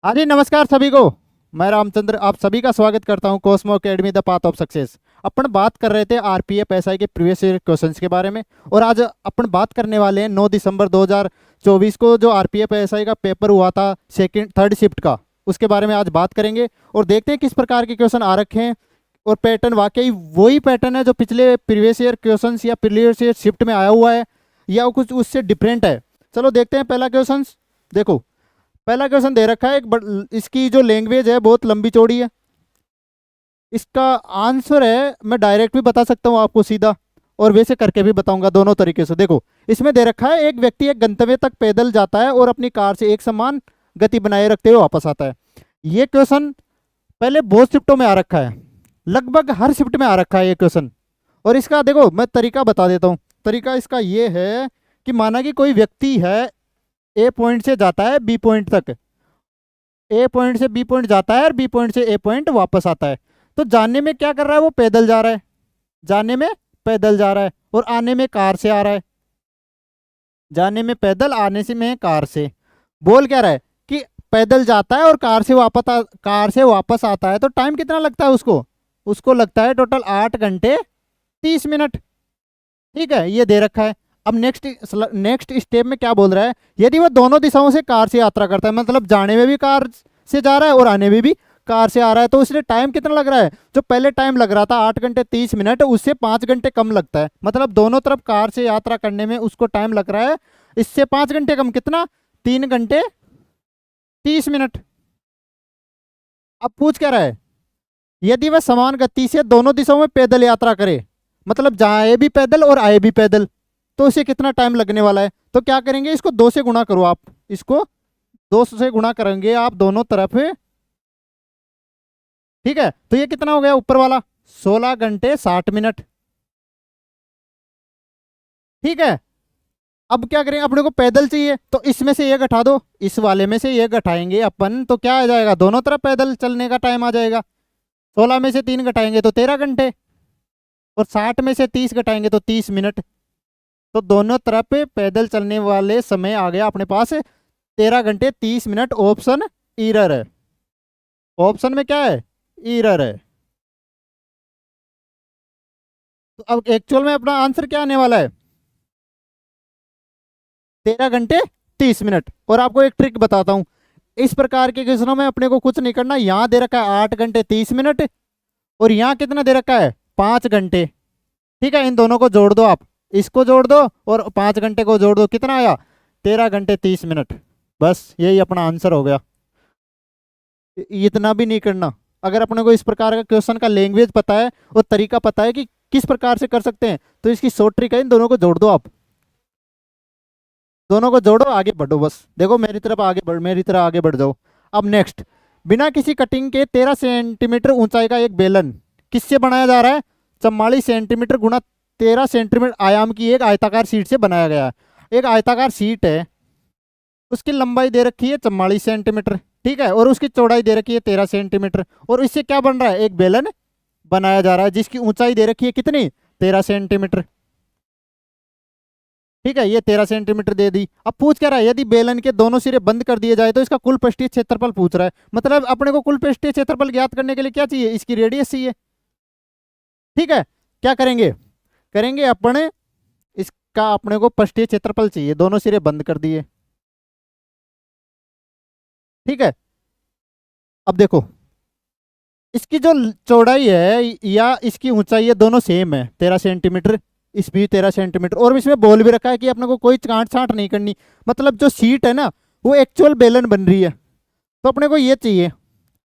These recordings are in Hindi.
हाँ जी, नमस्कार सभी को। मैं रामचंद्र आप सभी का स्वागत करता हूँ Cosmo academy the path of success. अपन बात कर रहे थे आरपीएफ एसआई के प्रीवियस ईयर क्वेश्चंस के बारे में। और आज अपन बात करने वाले हैं 9 दिसंबर 2024 को जो आरपीएफ एसआई का पेपर हुआ था सेकंड थर्ड शिफ्ट का, उसके बारे में आज बात करेंगे और देखते हैं किस प्रकार के क्वेश्चन आ रखे हैं। और पैटर्न वाकई वही पैटर्न है जो पिछले प्रीवियस ईयर क्वेश्चन या प्रीवियस ईयर शिफ्ट में आया हुआ है या कुछ उससे डिफरेंट है। चलो देखते हैं पहला क्वेश्चन। देखो, पहला क्वेश्चन दे रखा है इसकी जो लैंग्वेज है बहुत लंबी चौड़ी है। इसका आंसर है, मैं डायरेक्ट भी बता सकता हूँ आपको सीधा, और वैसे करके भी बताऊंगा, दोनों तरीके से। देखो, इसमें दे रखा है एक व्यक्ति एक गंतव्य तक पैदल जाता है और अपनी कार से एक समान गति बनाए रखते हुए वापस आता है। ये क्वेश्चन पहले बहुत शिफ्टों में आ रखा है, लगभग हर शिफ्ट में आ रखा है ये क्वेश्चन। और इसका देखो मैं तरीका बता देता हूँ। तरीका इसका ये है कि माना कि कोई व्यक्ति है, ए पॉइंट से जाता है बी पॉइंट तक, ए पॉइंट से बी पॉइंट जाता है और बी पॉइंट से ए पॉइंट वापस आता है। तो जाने में क्या कर रहा है, वो पैदल जा रहा है। जाने में पैदल जा रहा है और आने में कार से आ रहा है। जाने में पैदल, आने से में कार से। बोल क्या रहा है कि पैदल जाता है और कार से वापस आता है। तो टाइम कितना लगता है उसको? उसको लगता है टोटल 8 घंटे 30 मिनट। ठीक है, ये दे रखा है। अब नेक्स्ट स्टेप में क्या बोल रहा है, यदि वो दोनों दिशाओं से कार से यात्रा करता है, मतलब जाने में भी कार से जा रहा है और आने में भी कार से आ रहा है, तो उसने टाइम कितना लग रहा है? जो पहले टाइम लग रहा था 8 घंटे 30 मिनट, उससे 5 घंटे कम लगता है। मतलब दोनों तरफ कार से यात्रा करने में उसको टाइम लग रहा है इससे 5 घंटे कम। कितना? 3 घंटे 30 मिनट। अब पूछ क्या रहा है, यदि वह समान गति से दोनों दिशाओं में पैदल यात्रा करे, मतलब जाए भी पैदल और आए भी पैदल, तो उसे कितना टाइम लगने वाला है? तो क्या करेंगे, इसको 2 से गुणा करो आप। इसको 2 से गुणा करेंगे आप दोनों तरफ। ठीक है, तो ये कितना हो गया ऊपर वाला? 16 घंटे 60 मिनट। ठीक है, अब क्या करेंगे, अपने को पैदल चाहिए तो इसमें से ये घटा दो, इस वाले में से ये घटाएंगे अपन, तो क्या आ जाएगा, दोनों तरफ पैदल चलने का टाइम आ जाएगा। 16 में से 3 घटाएंगे तो 13 घंटे, और 60 में से 30 घटाएंगे तो 30 मिनट। तो दोनों तरफ पैदल चलने वाले समय आ गया अपने पास 13 घंटे 30 मिनट। ऑप्शन ईरर है। ऑप्शन में क्या है? ईरर है। तो अब एक्चुअल में अपना आंसर क्या आने वाला है? 13 घंटे 30 मिनट। और आपको एक ट्रिक बताता हूं, इस प्रकार के क्वेश्चनों में अपने को कुछ नहीं करना। यहाँ दे रखा है 8 घंटे 30 मिनट और यहाँ कितना दे रखा है? 5 घंटे। ठीक है, इन दोनों को जोड़ दो आप, इसको जोड़ दो और 5 घंटे को जोड़ दो, कितना आया? 13 घंटे 30 मिनट। बस यही अपना आंसर हो गया। इतना भी नहीं करना। अगर अपने को इस प्रकार का क्वेश्चन का लैंग्वेज पता है और तरीका पता है कि किस प्रकार से कर सकते हैं, तो इसकी शॉर्ट ट्रिक है, इन दोनों को जोड़ दो आप। दोनों को जोड़ो, आगे बढ़ो। बस देखो मेरी तरफ आगे बढ़, मेरी तरह आगे बढ़ जाओ। अब नेक्स्ट, बिना किसी कटिंग के 13 सेंटीमीटर ऊंचाई का एक बेलन किससे बनाया जा रहा है? 44 सेंटीमीटर गुणा 13 सेंटीमीटर आयाम की एक आयताकार शीट से बनाया गया है। एक आयताकार शीट है, उसकी लंबाई दे रखी है 44 सेंटीमीटर। ठीक है, और उसकी चौड़ाई दे रखी है 13 सेंटीमीटर, और इससे क्या बन रहा है? एक बेलन बनाया जा रहा है जिसकी ऊंचाई दे रखी है कितनी? 13 सेंटीमीटर। ठीक है, ये 13 सेंटीमीटर दे दी। अब पूछ क्या रहा है, यदि बेलन के दोनों सिरे बंद कर दिए जाए तो इसका कुल पृष्ठीय क्षेत्रफल पूछ रहा है। मतलब अपने को कुल पृष्ठीय क्षेत्रफल ज्ञात करने के लिए क्या चाहिए? इसकी रेडियस चाहिए। ठीक है, क्या करेंगे, करेंगे अपने इसका, अपने को पृष्ठीय क्षेत्रफल चाहिए, दोनों सिरे बंद कर दिए। ठीक है, अब देखो, इसकी जो चौड़ाई है या इसकी ऊंचाई है, दोनों सेम है 13 सेंटीमीटर। इस भी 13 सेंटीमीटर, और इसमें बोल भी रखा है कि अपने को कोई काट छांट नहीं करनी। मतलब जो सीट है ना, वो एक्चुअल बेलन बन रही है। तो अपने को ये चाहिए,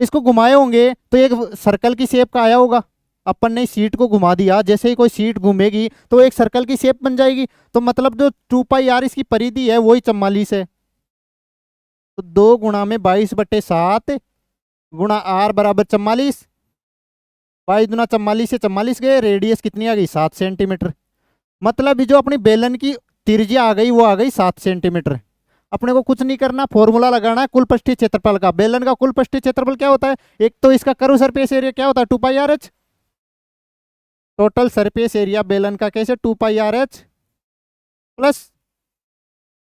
इसको घुमाए होंगे तो एक सर्कल की शेप का आया होगा। अपन ने सीट को घुमा दिया, जैसे ही कोई सीट घूमेगी तो एक सर्कल की शेप बन जाएगी। तो मतलब जो 2 पाई आर इसकी परिधि है वही 44 है। तो 2 गुणा में 22/7 गुणा आर बराबर 44। 22 दूना 44 से 44 गए, रेडियस कितनी आ गई? 7 सेंटीमीटर। मतलब ये जो अपनी बेलन की त्रिज्या आ गई वो आ गई 7 सेंटीमीटर। अपने को कुछ नहीं करना, फॉर्मूला लगाना है कुल पृष्ठीय क्षेत्रफल का। बेलन का कुल पृष्ठीय क्षेत्रफल क्या होता है? एक तो इसका कर्व सरफेस एरिया क्या होता है? 2 pi R H. Total surface area बेलन का कैसे? 2 पाई आर एच प्लस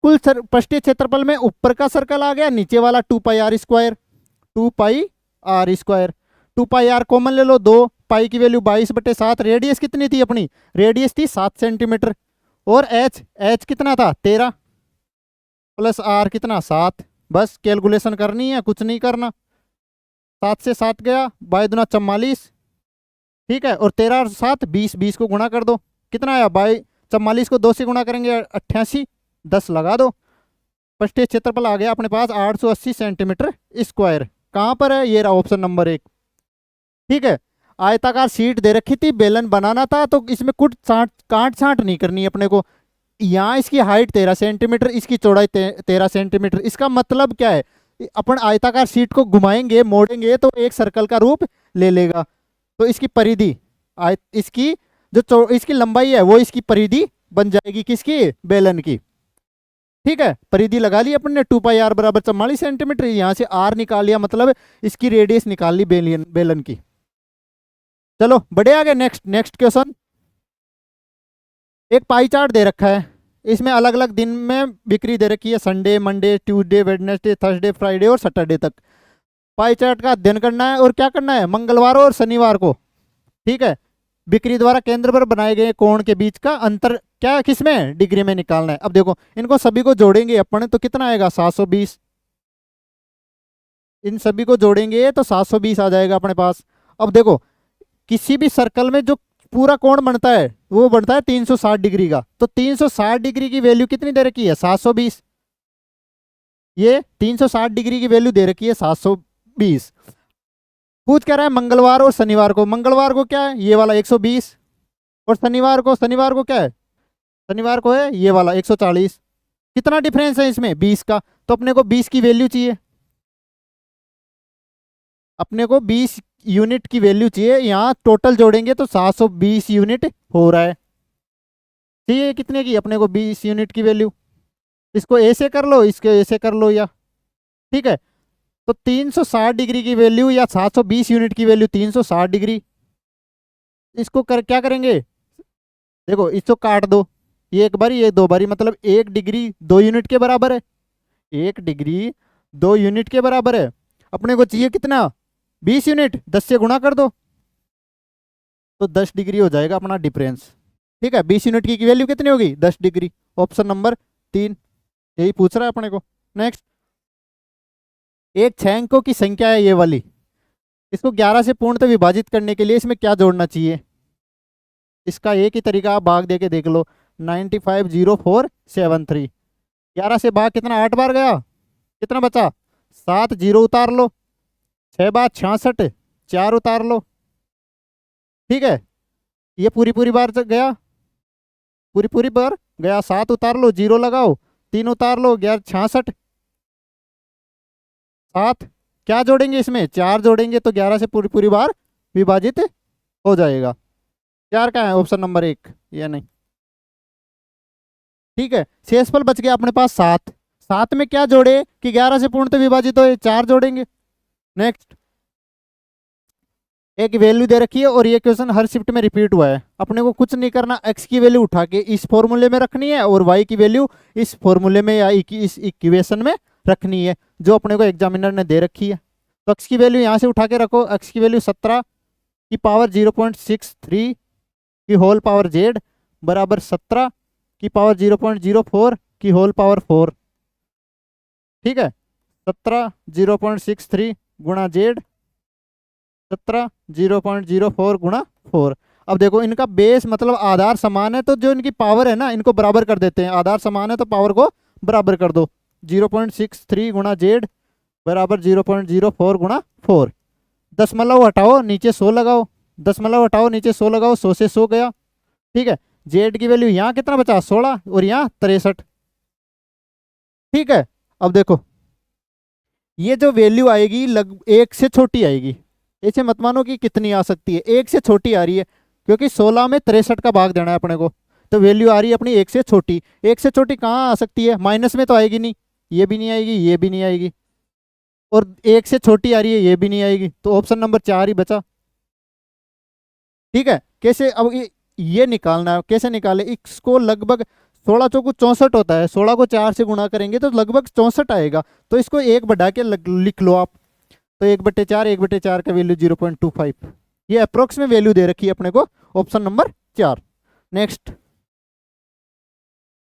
कुल पृष्ठीय क्षेत्रफल में ऊपर का सर्कल आ गया, नीचे वाला 2 pi R square. 2 pi R square. 2 pi R common ले लो, 2 पाई की वैल्यू 22/7। रेडियस कितनी थी अपनी? रेडियस थी 7 सेंटीमीटर। और एच, एच कितना था? 13 प्लस आर कितना? 7। बस कैलकुलेशन करनी है, कुछ नहीं करना। 7 से 7 गया, 22×44। ठीक है, और 13 और 7 20, 20 को गुणा कर दो, कितना आया? 44 को 2 से गुणा करेंगे 88, 10 लगा दो। पृष्ठीय क्षेत्रफल आ गया अपने पास 880 सेंटीमीटर स्क्वायर। कहाँ पर है? ये रहा ऑप्शन नंबर 1। ठीक है, आयताकार शीट दे रखी थी, बेलन बनाना था, तो इसमें कुछ काट छांट नहीं करनी अपने को। यहाँ इसकी हाइट 13 सेंटीमीटर, इसकी चौड़ाई 13 सेंटीमीटर। इसका मतलब क्या है? अपन आयताकार शीट को घुमाएंगे, मोड़ेंगे तो एक सर्कल का रूप ले लेगा। तो इसकी परिधि, इसकी जो इसकी लंबाई है वो इसकी परिधि बन जाएगी, किसकी? बेलन की। ठीक है, परिधि लगा ली अपन ने, 2 पाई आर बराबर 44 सेंटीमीटर। यहाँ से आर निकाल लिया, मतलब इसकी रेडियस निकाल ली बेलन की। चलो बढ़े आगे, नेक्स्ट नेक्स्ट क्वेश्चन। एक पाई चार्ट दे रखा है, इसमें अलग अलग दिन में बिक्री दे रखी है, Sunday, Monday, Tuesday, Wednesday, Thursday, Friday और सैटरडे तक। पाई चार्ट का अध्ययन करना है, और क्या करना है? मंगलवार और शनिवार को। ठीक है, बिक्री द्वारा केंद्र पर बनाए गए कोण के बीच का अंतर क्या, किसमें? डिग्री में निकालना है। अब देखो, इनको सभी को जोड़ेंगे अपन तो कितना आएगा? 720। इन सभी को जोड़ेंगे तो 720 आ जाएगा अपने पास। अब देखो, किसी भी सर्कल में जो पूरा कोण बनता है वो बनता है 360 डिग्री का। तो 360 डिग्री की वैल्यू कितनी दे रखी है? 720। ये 360 डिग्री की वैल्यू दे रखी है 720। पूछ क्या रहा है? मंगलवार और शनिवार को। मंगलवार को क्या है? ये वाला 120। और शनिवार को क्या है? शनिवार को है ये वाला 140। कितना डिफरेंस है इसमें? 20 का। तो अपने को 20 की वैल्यू चाहिए, अपने को 20 यूनिट की वैल्यू चाहिए। यहाँ टोटल जोड़ेंगे तो 720 यूनिट हो रहा है। चाहिए कितने की अपने को? 20 यूनिट की वैल्यू। इसको ऐसे कर लो, इसको ऐसे कर लो, या ठीक है। तो 360 डिग्री की वैल्यू या 720 यूनिट की वैल्यू 360 डिग्री। इसको क्या करेंगे? देखो, इसको काट दो, ये एक बारी, ये दो बारी, मतलब 1 डिग्री 2 यूनिट के बराबर है। 1 डिग्री 2 यूनिट के बराबर है। अपने को चाहिए कितना? 20 यूनिट। 10 से गुणा कर दो तो 10 डिग्री हो जाएगा अपना डिफरेंस। ठीक है, 20 यूनिट की वैल्यू कितनी होगी? 10 डिग्री। ऑप्शन नंबर 3 यही पूछ रहा है अपने को। नेक्स्ट, एक 6 अंकों की संख्या है ये वाली, इसको 11 से पूर्णतः विभाजित करने के लिए इसमें क्या जोड़ना चाहिए? इसका एक ही तरीका, आप भाग दे के देख लो। 950473। 11 से भाग कितना? 8 बार गया, कितना बचा? 7 जीरो उतार लो, 6 बार 66, 4 उतार लो। ठीक है, ये पूरी बार गया, पूरी बार गया, 7 उतार लो, 0 लगाओ, 3 उतार लो, 11 66। 7 क्या जोड़ेंगे इसमें? 4 जोड़ेंगे तो 11 से पूरी बार विभाजित हो जाएगा। 4 का है ऑप्शन नंबर 1, या नहीं? ठीक है, शेषफल बच गया अपने पास 7। 7 में क्या जोड़े कि 11 से पूर्णतः विभाजित हो? 4 जोड़ेंगे। नेक्स्ट, एक वैल्यू दे रखी है और ये क्वेश्चन हर शिफ्ट में रिपीट हुआ है। अपने को कुछ नहीं करना, x की वैल्यू उठा के इस फॉर्मूले में रखनी है और y की वैल्यू इस फॉर्मूले में या इस इक्वेशन में रखनी है जो अपने को एग्जामिनर ने दे रखी है। तो x की वैल्यू यहाँ से उठा के रखो, x की वैल्यू 17 की पावर 0.63 की होल पावर z बराबर 17 की पावर 0.04 की होल पावर 4। ठीक है, 17 0.63 गुणा z, 17 0.04 गुणा 4। अब देखो, इनका बेस मतलब आधार समान है, तो जो इनकी पावर है ना, इनको बराबर कर देते हैं। आधार समान है तो पावर को बराबर कर दो। 0.63 गुणा z बराबर 0.04 गुणा 4। दशमलव हटाओ, नीचे 100 लगाओ, दशमलव हटाओ, नीचे 100 लगाओ, 100 से 100 गया। ठीक है, z की वैल्यू यहाँ कितना बचा? 16 और यहाँ 63। ठीक है, अब देखो, ये जो वैल्यू आएगी लगभग 1 से छोटी आएगी। ऐसे मत मानो कि कितनी आ सकती है, 1 से छोटी आ रही है, क्योंकि 16 में 63 का भाग देना है अपने को। तो वैल्यू आ रही है अपनी 1 से छोटी। 1 से छोटी कहाँ आ सकती है? माइनस में तो आएगी नहीं, ये भी नहीं आएगी, ये भी नहीं आएगी, और 1 से छोटी आ रही है, ये भी नहीं आएगी। तो ऑप्शन नंबर 4 ही बचा। ठीक है, कैसे? अब ये निकालना है, कैसे निकाले इसको? लगभग 16 चौको 64 होता है, 16 को 4 से गुणा करेंगे तो लगभग 64 आएगा। तो इसको 1 बढ़ा के लिख लो आप। तो 1/4, 1/4 का वैल्यू 0.25। ये अप्रोक्स में वैल्यू दे रखी है अपने को, ऑप्शन नंबर 4। नेक्स्ट,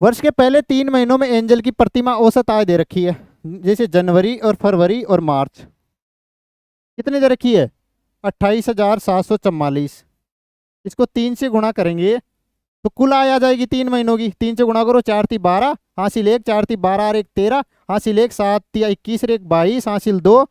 वर्ष के पहले 3 महीनों में एंजल की प्रतिमाह औसत आय दे रखी है, जैसे जनवरी और फरवरी और मार्च। कितनी दे रखी है? 28,744। इसको 3 से गुणा करेंगे तो कुल आय आ जाएगी 3 महीनों की। 3 से गुणा करो, 4 × 12 हासिल 1, 4 × 12 और 1 13 हासिल 1, 7 × 21 और 1 22 हासिल 2,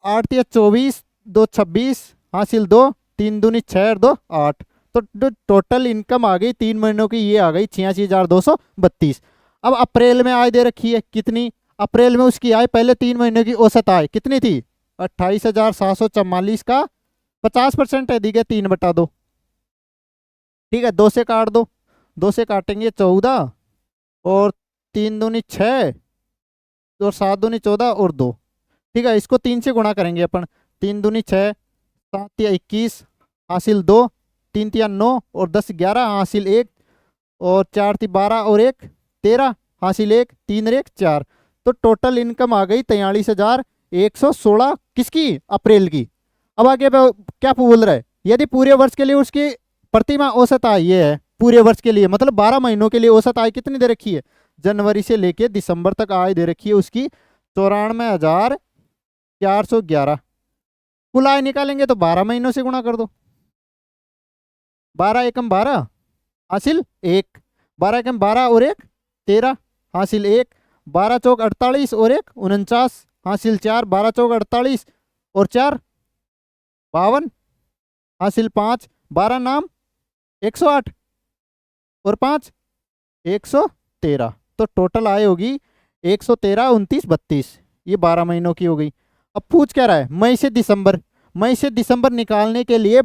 8 × 24 2 26 हासिल 2, 3 दूनी 6 और 2 8। तो टोटल इनकम आ गई 3 महीनों की, ये आ गई 86,232। अब अप्रैल में आय दे रखी है कितनी? अप्रैल में उसकी आय पहले 3 महीनों की औसत आय कितनी थी? 28,744 का 50% है, दी गई 3/2। ठीक है, 2 से काट दो, 2 से काटेंगे 14 और 3 दूनी 6 और 7 दूनी 14 और 2। ठीक है, इसको 3 से गुणा करेंगे अपन। 3 दूनी 6, 7 × 21 हासिल 2, 3 × 9 और 10 11 हासिल 1 और 4 × 12 और 1 13 हासिल 1, 3 और 1 4। तो टोटल इनकम आ गई 43,116 किसकी? अप्रैल की। अब आगे क्या बोल रहा है? यदि पूरे वर्ष के लिए उसकी प्रतिमाह औसत आय ये है, पूरे वर्ष के लिए मतलब 12 महीनों के लिए औसत आय कितनी दे रखी है? जनवरी से लेके दिसंबर तक आय दे रखी है उसकी 94,411। कुल आय निकालेंगे तो 12 महीनों से गुणा कर दो। 12 एकम 12 हासिल 1, 12 एकम 12 और 1 13 हासिल 1, 12 चौक 48 और 1 49 हासिल 4, 12 चौक 48 और 4 52 हासिल 5, 12 नाम 108 और 5 113। तो टोटल आय होगी 113, 29, 32। ये 12 महीनों की हो गई। अब पूछ क्या रहा है? मई से दिसंबर। मई से दिसंबर निकालने के लिए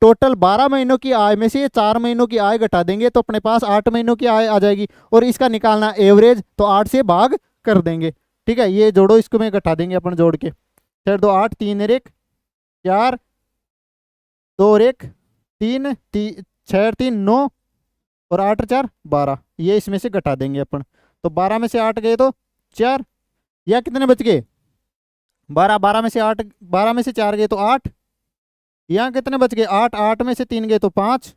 टोटल 12 महीनों की आय में से ये 4 महीनों की आय घटा देंगे तो अपने पास 8 महीनों की आय आ जाएगी। और इसका निकालना एवरेज, तो 8 से भाग कर देंगे। ठीक है, ये जोड़ो, इसको में घटा देंगे अपन जोड़ के। 4 2 8, 3 और 1 4, 2 और 1 3 6 और 3 9 और 8 और 4 12। ये इसमें से घटा देंगे अपन। तो 12 में से 8 गए तो 4, या कितने बच गए? 12, 12 में से 8, 12 में से 4 गए तो 8। यहाँ कितने बच गए? 8, 8 में से 3 गए तो 5।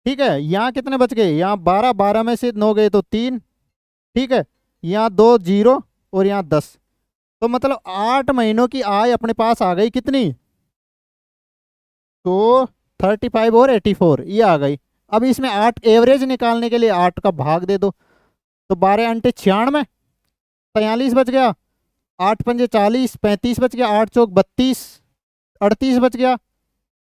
ठीक है, यहाँ कितने बच गए? यहाँ 12, 12 में से 9 गए तो 3। ठीक है, यहाँ 2 0 और यहाँ 10। तो मतलब 8 महीनों की आय अपने पास आ गई कितनी? तो 35 और 84 ये आ गई। अब इसमें 8 एवरेज निकालने के लिए 8 का भाग दे दो। तो 12 × 96 43 बच गया, 8 × 5 40 35 बच गया, 8 चौक 32 38 बच गया,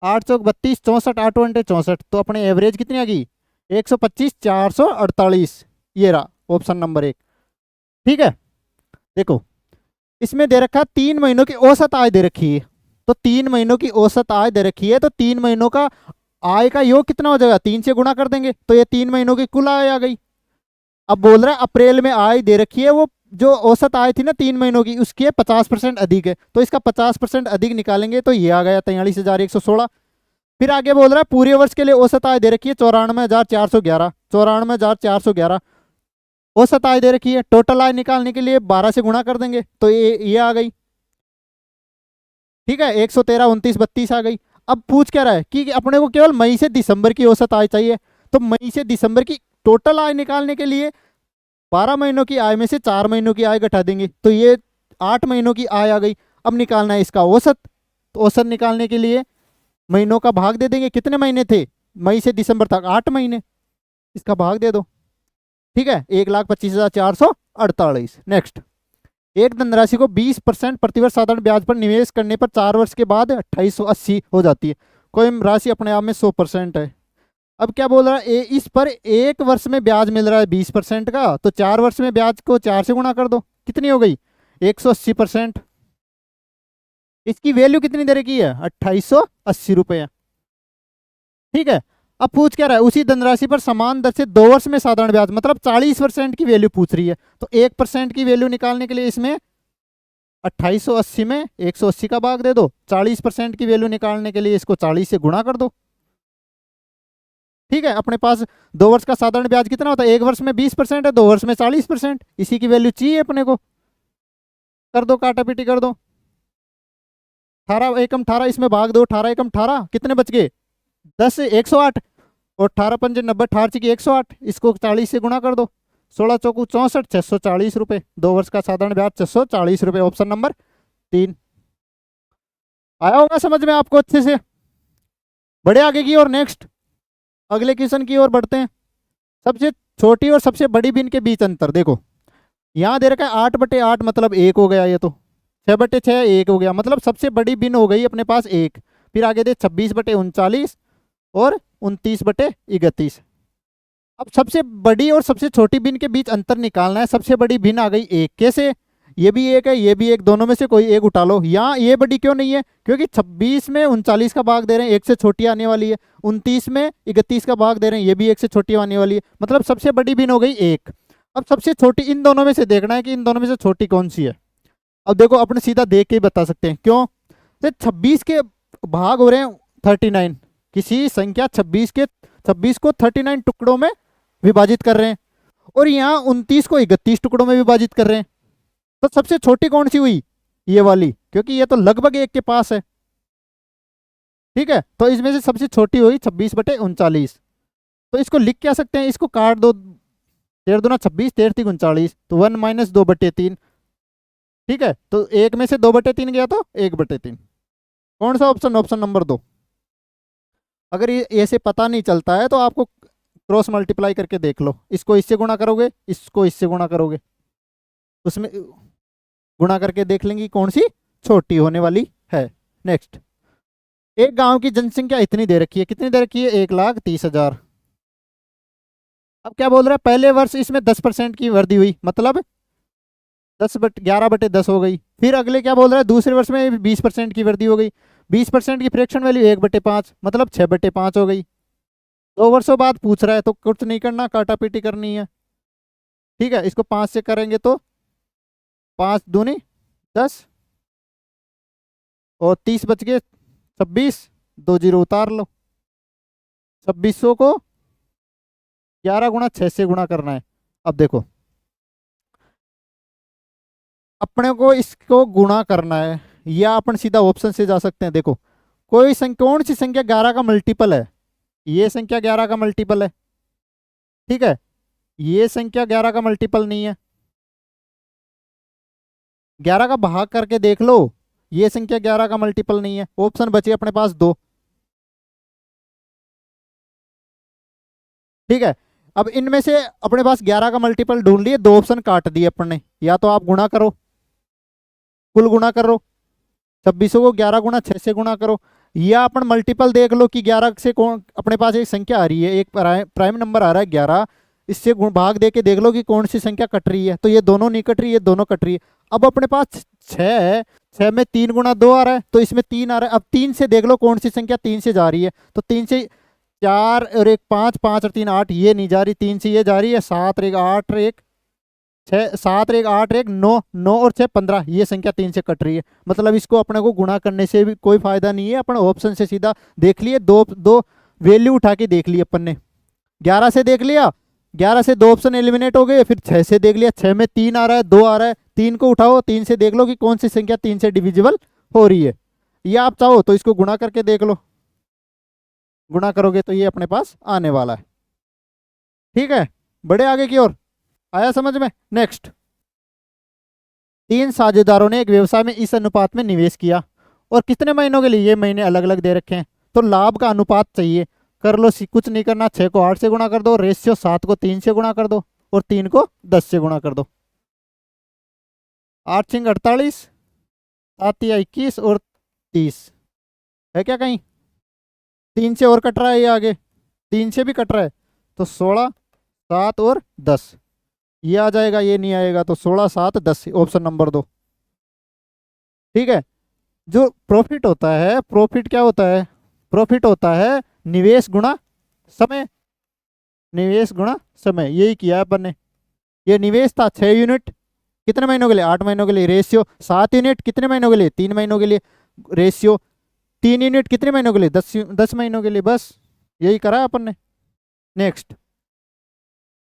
8 चौक 32 64 8 × 64। तो अपने एवरेज कितनी आ गई? 125 448। ये रहा ऑप्शन नंबर 1। ठीक है, देखो इसमें दे रखा 3 महीनों की औसत आय दे रखी है। तो 3 महीनों की औसत आय दे रखी है, तो 3 महीनों का आय का योग कितना हो जाएगा? 3 से गुणा कर देंगे तो ये 3 महीनों की कुल आय आ गई। अब बोल रहा है अप्रैल में आय दे रखी है, वो जो औसत आय थी ना 3 महीनों की, उसकी 50% अधिक है। तो इसका 50% अधिक निकालेंगे तो ये आ गया 43,116। फिर आगे बोल रहा है पूरे वर्ष के लिए औसत आय दे रखी है 94,411। 94,411 औसत आय दे रखी है। टोटल आय निकालने के लिए 12 से गुणा कर देंगे तो ये आ गई। ठीक है, 113, 29, 32 आ गई। अब पूछ क्या रहा है कि अपने को केवल मई से दिसंबर की औसत आय चाहिए। तो मई से दिसंबर की टोटल आय निकालने के लिए 12 महीनों की आय में से 4 महीनों की आय घटा देंगे तो ये 8 महीनों की आय आ गई। अब निकालना है इसका औसत। तो औसत निकालने के लिए महीनों का भाग दे देंगे। कितने महीने थे मई से दिसंबर तक? 8 महीने। इसका भाग दे दो। ठीक है, 1,25,448। नेक्स्ट, एक धनराशि को 20% प्रतिवर्ष साधारण ब्याज पर निवेश करने पर 4 वर्ष के बाद 2880 हो जाती है। कोई राशि अपने आप में 100% है। अब क्या बोल रहा है? इस पर 1 वर्ष में ब्याज मिल रहा है 20% का, तो 4 वर्ष में ब्याज को 4 से गुणा कर दो। कितनी हो गई? 180%। इसकी वैल्यू कितनी दे रखी है? 2880 रुपये। ठीक है, अब पूछ क्या रहा है? उसी धनराशि पर समान दर से 2 वर्ष में साधारण ब्याज, मतलब 40% की वैल्यू पूछ रही है। तो 1% की वैल्यू निकालने के लिए इसमें 2880 में 180 का भाग दे दो। 40% की वैल्यू निकालने के लिए इसको 40 से गुणा कर दो। ठीक है, अपने पास 2 वर्ष का साधारण ब्याज कितना होता है? 1 वर्ष में 20% है, 2 वर्ष में 40%। इसी की वैल्यू चाहिए अपने को। कर दो, काटा पीटी कर दो। 18 एकम 18, इसमें भाग दो, 18 एकम 18, कितने बच गए 10, 108, और 18 पंजे 90, 18 की 108, इसको 40 से गुणा कर दो, 16 चौकू 64, 640 रुपये, 2 वर्ष का साधारण ब्याज 640 रुपये, ऑप्शन नंबर 3। आया होगा समझ में आपको अच्छे से। बढ़े आगे की और, नेक्स्ट अगले क्वेश्चन की ओर बढ़ते हैं। सबसे छोटी और सबसे बड़ी बिन के बीच अंतर देखो, यहाँ दे रखा है 8/8, मतलब 1 हो गया, ये तो 6/6 1 हो गया, मतलब सबसे बड़ी बिन हो गई अपने पास 1। फिर आगे दे 26/39 और 29/31। अब सबसे बड़ी और सबसे छोटी बिन के बीच अंतर निकालना है। सबसे बड़ी बिन आ गई 1, कैसे, ये भी 1 है, ये भी 1, दोनों में से कोई एक उठा लो। यहाँ ये बड़ी क्यों नहीं है, क्योंकि 26 में 39 का भाग दे रहे हैं, 1 से छोटी आने वाली है। 29 में 31 का भाग दे रहे हैं, ये भी 1 से छोटी आने वाली है, मतलब सबसे बड़ी बिन हो गई 1। अब सबसे छोटी इन दोनों में से देखना है कि इन दोनों में से छोटी कौन सी है। अब देखो अपने सीधा देख के ही बता सकते हैं, क्यों, तो 26 के भाग हो रहे हैं 39, किसी संख्या 26 को 39 टुकड़ों में विभाजित कर रहे हैं, और यहाँ 29 को 31 टुकड़ों में विभाजित कर रहे हैं। तो सबसे छोटी कौन सी हुई, ये वाली, क्योंकि ये तो लगभग 1 के पास है। ठीक है, तो इसमें से सबसे छोटी हुई 26/39। तो इसको लिख क्या सकते हैं, इसको काट दो, 13 दूना 26, 13 3 39, तो 1 - 2/3। ठीक है, तो 1 में से 2/3 गया तो 1/3। कौन सा ऑप्शन, ऑप्शन नंबर 2। अगर ये ऐसे पता नहीं चलता है तो आपको क्रॉस मल्टीप्लाई करके देख लो, इसको इससे गुणा करोगे, इसको इससे गुणा करोगे, उसमें गुणा करके देख लेंगे कौन सी छोटी होने वाली है। नेक्स्ट, एक गांव की जनसंख्या इतनी दे रखी है, कितनी दे रखी है, 1,30,000। अब क्या बोल रहा है, पहले वर्ष इसमें 10% की वृद्धि हुई, मतलब 11/10 हो गई। फिर अगले क्या बोल रहा है, दूसरे वर्ष में 20% की वृद्धि हो गई, 20% की फ्रैक्शन वैल्यू 1/5, मतलब 6/5 हो गई। 2 वर्षों बाद पूछ रहा है, तो कुछ नहीं करना, काटा पीटी करनी है। ठीक है, इसको 5 से करेंगे तो 5 दूनी 10, और 30 बच गए 26, 2 जीरो उतार लो। 2600 को 11 गुणा 6 से गुणा करना है। अब देखो अपने को इसको गुणा करना है, या अपन सीधा ऑप्शन से जा सकते हैं। देखो कोई संख्या, कौन सी संख्या 11 का मल्टीपल है, ये संख्या 11 का मल्टीपल है। ठीक है, ये संख्या 11 का मल्टीपल नहीं है। 11 का भाग करके देख लो, ये संख्या 11 का मल्टीपल नहीं है। ऑप्शन बचे अपने पास 2। ठीक है, अब इनमें से अपने पास 11 का मल्टीपल ढूंढ लिए, 2 ऑप्शन काट दिए अपन ने। या तो आप गुणा करो, कुल गुणा करो, 2600 को 11 गुणा 6 से गुणा करो, या अपन मल्टीपल देख लो कि 11 से कौन अपने पास एक संख्या आ रही है, एक प्राइम नंबर आ रहा है 11, इससे भाग दे के देख लो कि कौन सी संख्या कट रही है। तो ये दोनों नहीं कट रही, ये दोनों कट रही है। अब अपने पास 6 है, 6 में 3 गुणा 2 आ रहा है, तो इसमें 3 आ रहा है। अब 3 से देख लो कौन सी संख्या 3 से जा रही है, तो 3 से 4 और 1 5, 5 और 3 8, ये नहीं जा रही, 3 से ये जा रही है, 7 और 1 8 और 1 6, 7 और 1 8 और 1 9, 9 और 6 15, ये संख्या 3 से कट रही है। मतलब इसको अपने को गुणा करने से भी कोई फायदा नहीं है, अपन ऑप्शन से सीधा देख लिए, दो दो वैल्यू उठा के देख ली अपन ने। 11 से देख लिया, 11 से 2 ऑप्शन एलिमिनेट हो गए। फिर 6 से देख लिया, 6 में 3 आ रहा है, 2 आ रहा है, 3 को उठाओ, 3 से देख लो कि कौन सी संख्या 3 से डिविजिबल हो रही है। या आप चाहो तो इसको गुणा करके देख लो, गुणा करोगे तो ये अपने पास आने वाला है। ठीक है, बड़े आगे की ओर, आया समझ में। नेक्स्ट, 3 साझेदारों ने एक व्यवसाय में इस अनुपात में निवेश किया, और कितने महीनों के लिए, ये महीने अलग अलग दे रखे हैं। तो लाभ का अनुपात चाहिए, कर लो, कुछ नहीं करना, 6 को 8 से गुणा कर दो, रेशियो 7 को 3 से गुणा कर दो, और 3 को 10 से गुणा कर दो। 8 6 48, 7 या 21 और 30 है क्या कहीं, 3 से और कट रहा है, ये आगे 3 से भी कट रहा है, तो 16 7 और 10 ये आ जाएगा, ये नहीं आएगा, तो 16 7 10, ऑप्शन नंबर 2। ठीक है, जो प्रॉफिट होता है, प्रॉफिट क्या होता है, प्रॉफिट होता है निवेश गुणा समय, निवेश गुणा समय, यही किया है अपन ने। ये निवेश था 6 यूनिट, कितने महीनों के लिए, 8 महीनों के लिए, रेशियो 7 यूनिट, कितने महीनों के लिए, 3 महीनों के लिए, रेशियो 3 यूनिट, कितने महीनों के लिए, 10 महीनों के लिए, बस यही करा है अपन ने। नेक्स्ट,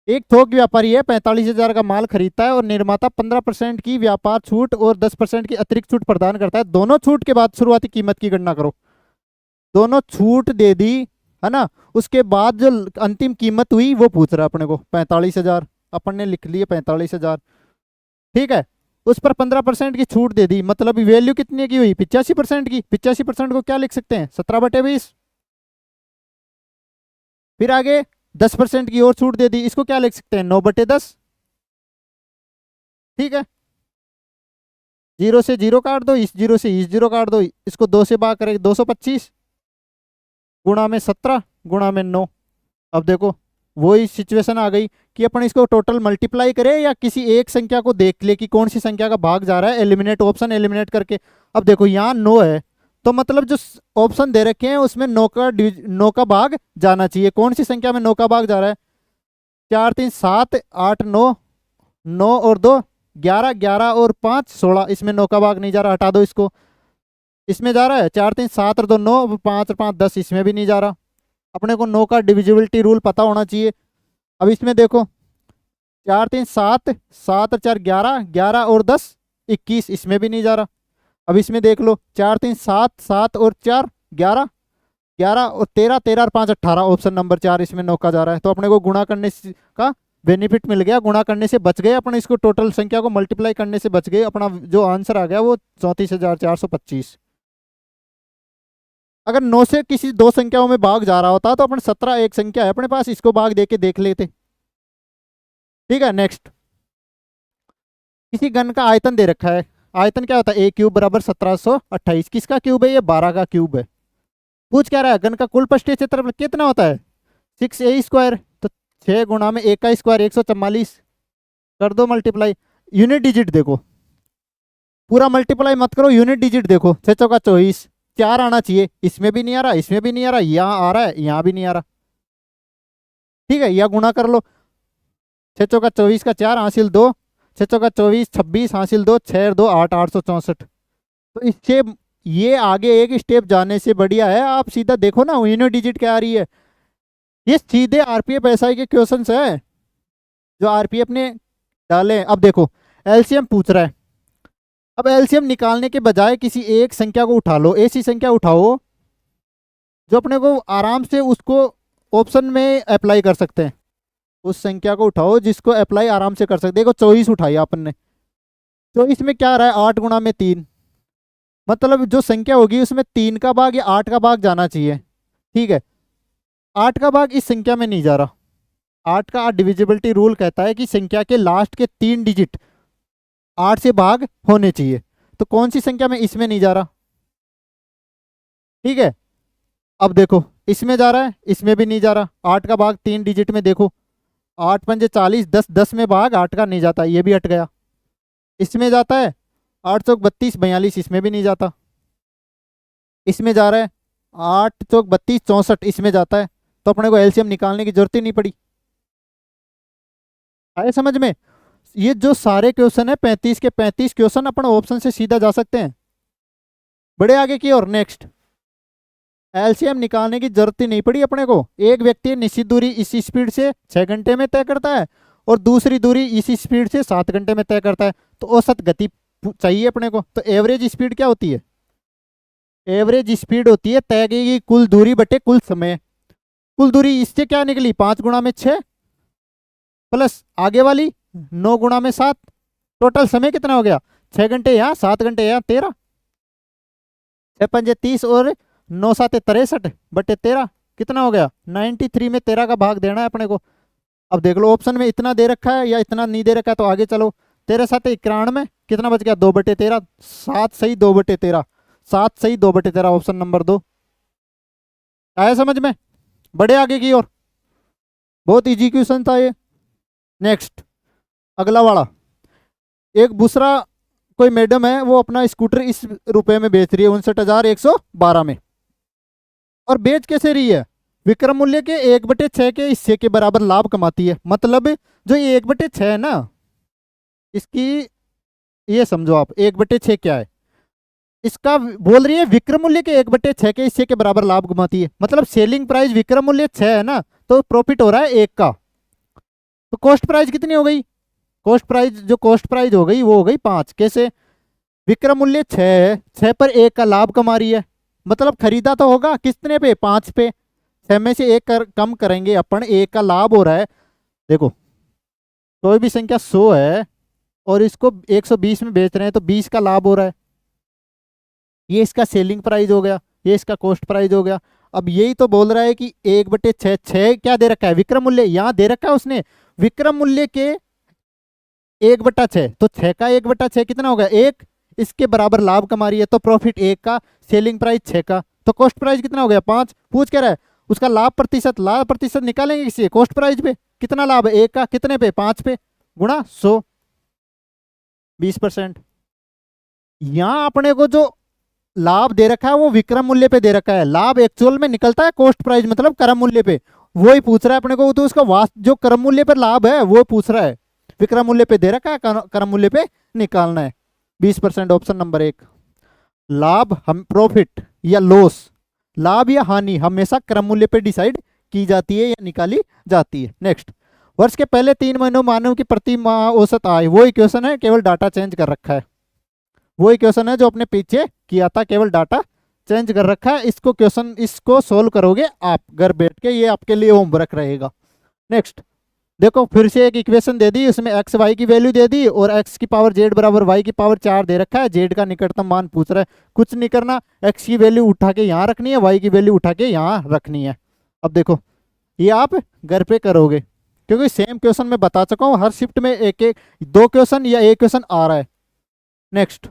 एक थोक व्यापारी है, 45,000 का माल खरीदता है और निर्माता 15% की व्यापार छूट और 10% की अतिरिक्त छूट प्रदान करता है। दोनों छूट के बाद शुरुआती कीमत की गणना करो। दोनों छूट दे दी, है ना, उसके बाद जो अंतिम कीमत हुई वो पूछ रहा है अपने को, 45,000। अपन ने लिख लिया 45,000, ठीक है। उस पर 15% की छूट दे दी, मतलब वैल्यू कितने की हुई, 85% की। 85% को क्या लिख सकते हैं, 17/20। फिर आगे 10% की और छूट दे दी, इसको क्या लिख सकते हैं, 9/10। ठीक है, जीरो से जीरो काट दो, इस जीरो से इस जीरो काट दो, इसको 2 से भाग करें 225 गुणा में 17 गुणा में 9। अब देखो वही सिचुएशन आ गई कि अपन इसको टोटल मल्टीप्लाई करें या किसी एक संख्या को देख ले कि कौन सी संख्या का भाग जा रहा है, एलिमिनेट ऑप्शन एलिमिनेट करके। अब देखो यहाँ 9 है, तो मतलब जो ऑप्शन दे रखे हैं उसमें 9 का भाग जाना चाहिए। कौन सी संख्या में 9 का भाग जा रहा है, 4 3 7 8 9, 9 और 2 11, 11 और 5 16, इसमें 9 का भाग नहीं जा रहा, हटा दो इसको। इसमें जा रहा है 4 3 7 और 2 9, 5 और 5 10, इसमें भी नहीं जा रहा। अपने को 9 का डिविजिबिलिटी रूल पता होना चाहिए। अब इसमें देखो 4 3 7, 7 और 4 11, 11 और 10 21, इसमें भी नहीं जा रहा। अब इसमें देख लो 4 3 7, 7 और 4 11, 11 और 13, 13 और 5 18, ऑप्शन नंबर 4 इसमें 9 का जा रहा है। तो अपने को गुणा करने का बेनिफिट मिल गया, गुणा करने से बच गए अपन, इसको टोटल संख्या को मल्टीप्लाई करने से बच गए। अपना जो आंसर आ गया वो 34,425। अगर 9 से किसी दो संख्याओं में भाग जा रहा होता तो अपन 17 एक संख्या है अपने पास, इसको भाग दे के देख लेते। ठीक है, नेक्स्ट। किसी घन का आयतन दे रखा है, आयतन क्या होता है, a क्यूब बराबर 1728। किसका क्यूब है, ये 12 का क्यूब है। पूछ क्या रहा है, घन का कुल पृष्ठीय क्षेत्रफल कितना होता है, 6a²। तो 6 गुणा में a का स्क्वायर 144, कर दो मल्टीप्लाई। यूनिट डिजिट देखो, पूरा मल्टीप्लाई मत करो, यूनिट डिजिट देखो, 6 चौका 24, 4 आना चाहिए, इसमें भी नहीं आ रहा, इसमें भी नहीं आ रहा, यहाँ आ रहा है, यहाँ भी नहीं आ रहा। ठीक है, या गुणा कर लो, 6 चौका 24 का 4 हासिल 2, 6 चौका 24 26 हासिल 2, 6 और 2 8, 864। तो इससे ये आगे एक स्टेप जाने से बढ़िया है आप सीधा देखो ना यूनिट डिजिट क्या आ रही है। ये सीधे आरपीएफ एसआई के क्वेश्चंस है जो आरपीएफ ने डाले। अब देखो एलसीएम पूछ रहा है। अब एलसीएम निकालने के बजाय किसी एक संख्या को उठा लो, ऐसी संख्या उठाओ जो अपने को आराम से उसको ऑप्शन में अप्लाई कर सकते हैं। उस संख्या को उठाओ जिसको अप्लाई आराम से कर सकते। देखो 24 उठाई अपन ने, 24 में क्या आ रहा है, 8 गुणा में 3, मतलब जो संख्या होगी उसमें 3 का भाग या 8 का भाग जाना चाहिए। ठीक है, 8 का भाग इस संख्या में नहीं जा रहा। 8 का डिविजिबिलिटी रूल कहता है कि संख्या के लास्ट के 3 डिजिट 8 से भाग होने चाहिए। तो कौन सी संख्या में इसमें नहीं जा रहा। ठीक है, अब देखो इसमें जा रहा है, इसमें भी नहीं जा रहा। 8 का भाग 3 डिजिट में देखो, 8 पंजे 40, 10 10 में भाग 8 का नहीं जाता, ये भी हट गया। इसमें जाता है 8 चौक 32 42, इसमें भी नहीं जाता। इसमें जा रहा है 8 चौक 32 64, इसमें जाता है। तो अपने को एलसीएम निकालने की जरूरत ही नहीं पड़ी। आए समझ में। ये जो सारे क्वेश्चन है 35 के 35 क्वेश्चन अपन ऑप्शन से सीधा जा सकते हैं। बड़े आगे की और नेक्स्ट, एलसीएम निकालने की जरूरत ही नहीं पड़ी अपने को। एक व्यक्ति निश्चित दूरी इस स्पीड से 6 घंटे में तय करता है और दूसरी दूरी इस स्पीड से 7 घंटे में तय करता है। तो औसत गति चाहिए अपने को। तो एवरेज स्पीड क्या होती है, एवरेज स्पीड होती है तय की कुल दूरी बटे कुल समय। कुल दूरी इससे क्या निकली, 5 गुणा में 6 प्लस आगे वाली 9 गुणा में 7, टोटल समय कितना हो गया, 6 घंटे यहाँ, 7 घंटे यहाँ, 13। 6 पंजे 30 और 9 7 63 बटे 13, कितना हो गया 93 में 13 का भाग देना है अपने को। अब देख लो ऑप्शन में इतना दे रखा है या इतना नहीं दे रखा है, तो आगे चलो। 13 7 91, कितना बच गया 2/13, 7 सही 2/13, 7 सही 2/13, ऑप्शन नंबर 2। आया समझ में। बड़े आगे की ओर, बहुत इजी क्वेश्चन था ये। नेक्स्ट अगला वाला, एक दूसरा कोई मैडम है, वो अपना स्कूटर इस रुपए में बेच रही है, 59,112 में। और बेच कैसे रही है, विक्रय मूल्य के 1/6 के हिस्से के बराबर लाभ कमाती है। मतलब जो ये 1/6 है ना, इसकी ये समझो आप 1/6 क्या है, इसका बोल रही है विक्रय मूल्य के 1/6 के हिस्से के बराबर लाभ कमाती है। मतलब सेलिंग प्राइस विक्रय मूल्य 6 है ना, तो प्रॉफिट हो रहा है 1 का। तो कॉस्ट प्राइस कितनी हो गई? कॉस्ट प्राइस, जो कॉस्ट प्राइस हो गई वो हो गई 5। कैसे? विक्रय मूल्य 6 है, 6 पर 1 का लाभ कमा रही है, मतलब खरीदा तो होगा कितने पे? 5 पे। 6 में से 1 कम करेंगे अपन, 1 का लाभ हो रहा है। देखो, कोई भी संख्या 100 है और इसको 120 में बेच रहे हैं तो 20 का लाभ हो रहा है। ये इसका सेलिंग प्राइस हो गया, ये इसका कॉस्ट प्राइस हो गया। अब यही तो बोल रहा है कि 1/6, 6 क्या दे रखा है? विक्रय मूल्य यहाँ दे रखा है उसने, विक्रय मूल्य के 1/6, तो 6 का 1/6 कितना होगा? 1। इसके बराबर लाभ कमा रही है तो प्रॉफिट 1 का, सेलिंग प्राइस 6 का, तो कॉस्ट प्राइस कितना हो गया? 5। पूछ क्या रहा है? उसका लाभ प्रतिशत, लाभ प्रतिशत निकालेंगे किसी कॉस्ट प्राइस पे, कितना लाभ है? 1 का, कितने पे? 5 पे, गुणा 100, 20%। यहाँ अपने को जो लाभ दे रखा है वो विक्रय मूल्य पे दे रखा है, लाभ एक्चुअल में निकलता है कॉस्ट प्राइस मतलब क्रम मूल्य पे, वो ही पूछ रहा है अपने को, तो उसका वास्त जो क्रम मूल्य पर लाभ है वो पूछ रहा है, विक्रय मूल्य पे दे रखा है, क्रम मूल्य पे निकालना है। 20%, ऑप्शन नंबर 1। लाभ हम प्रॉफिट या लॉस, लाभ या हानि हमेशा क्रम मूल्य पे डिसाइड की जाती है या निकाली जाती है। नेक्स्ट, वर्ष के पहले 3 महीनों मानव की प्रति माह औसत आय, वो इक्वेशन है, केवल डाटा चेंज कर रखा है, वो इक्वेशन है जो अपने पीछे किया था, केवल डाटा चेंज कर रखा है। इसको क्वेश्चन, इसको सोल्व करोगे आप घर बैठ के, ये आपके लिए होमवर्क रहेगा। नेक्स्ट, देखो फिर से एक इक्वेशन दे दी, उसमें एक्स वाई की वैल्यू दे दी और एक्स की पावर जेड बराबर वाई की पावर 4 दे रखा है, जेड का निकटतम मान पूछ रहा है। कुछ नहीं करना, एक्स की वैल्यू उठा के यहाँ रखनी है, वाई की वैल्यू उठा के यहाँ रखनी है। अब देखो ये आप घर पे करोगे, क्योंकि सेम क्वेश्चन मैं बता चुका हूँ, हर शिफ्ट में एक एक 2 क्वेश्चन या 1 क्वेश्चन आ रहा है। नेक्स्ट,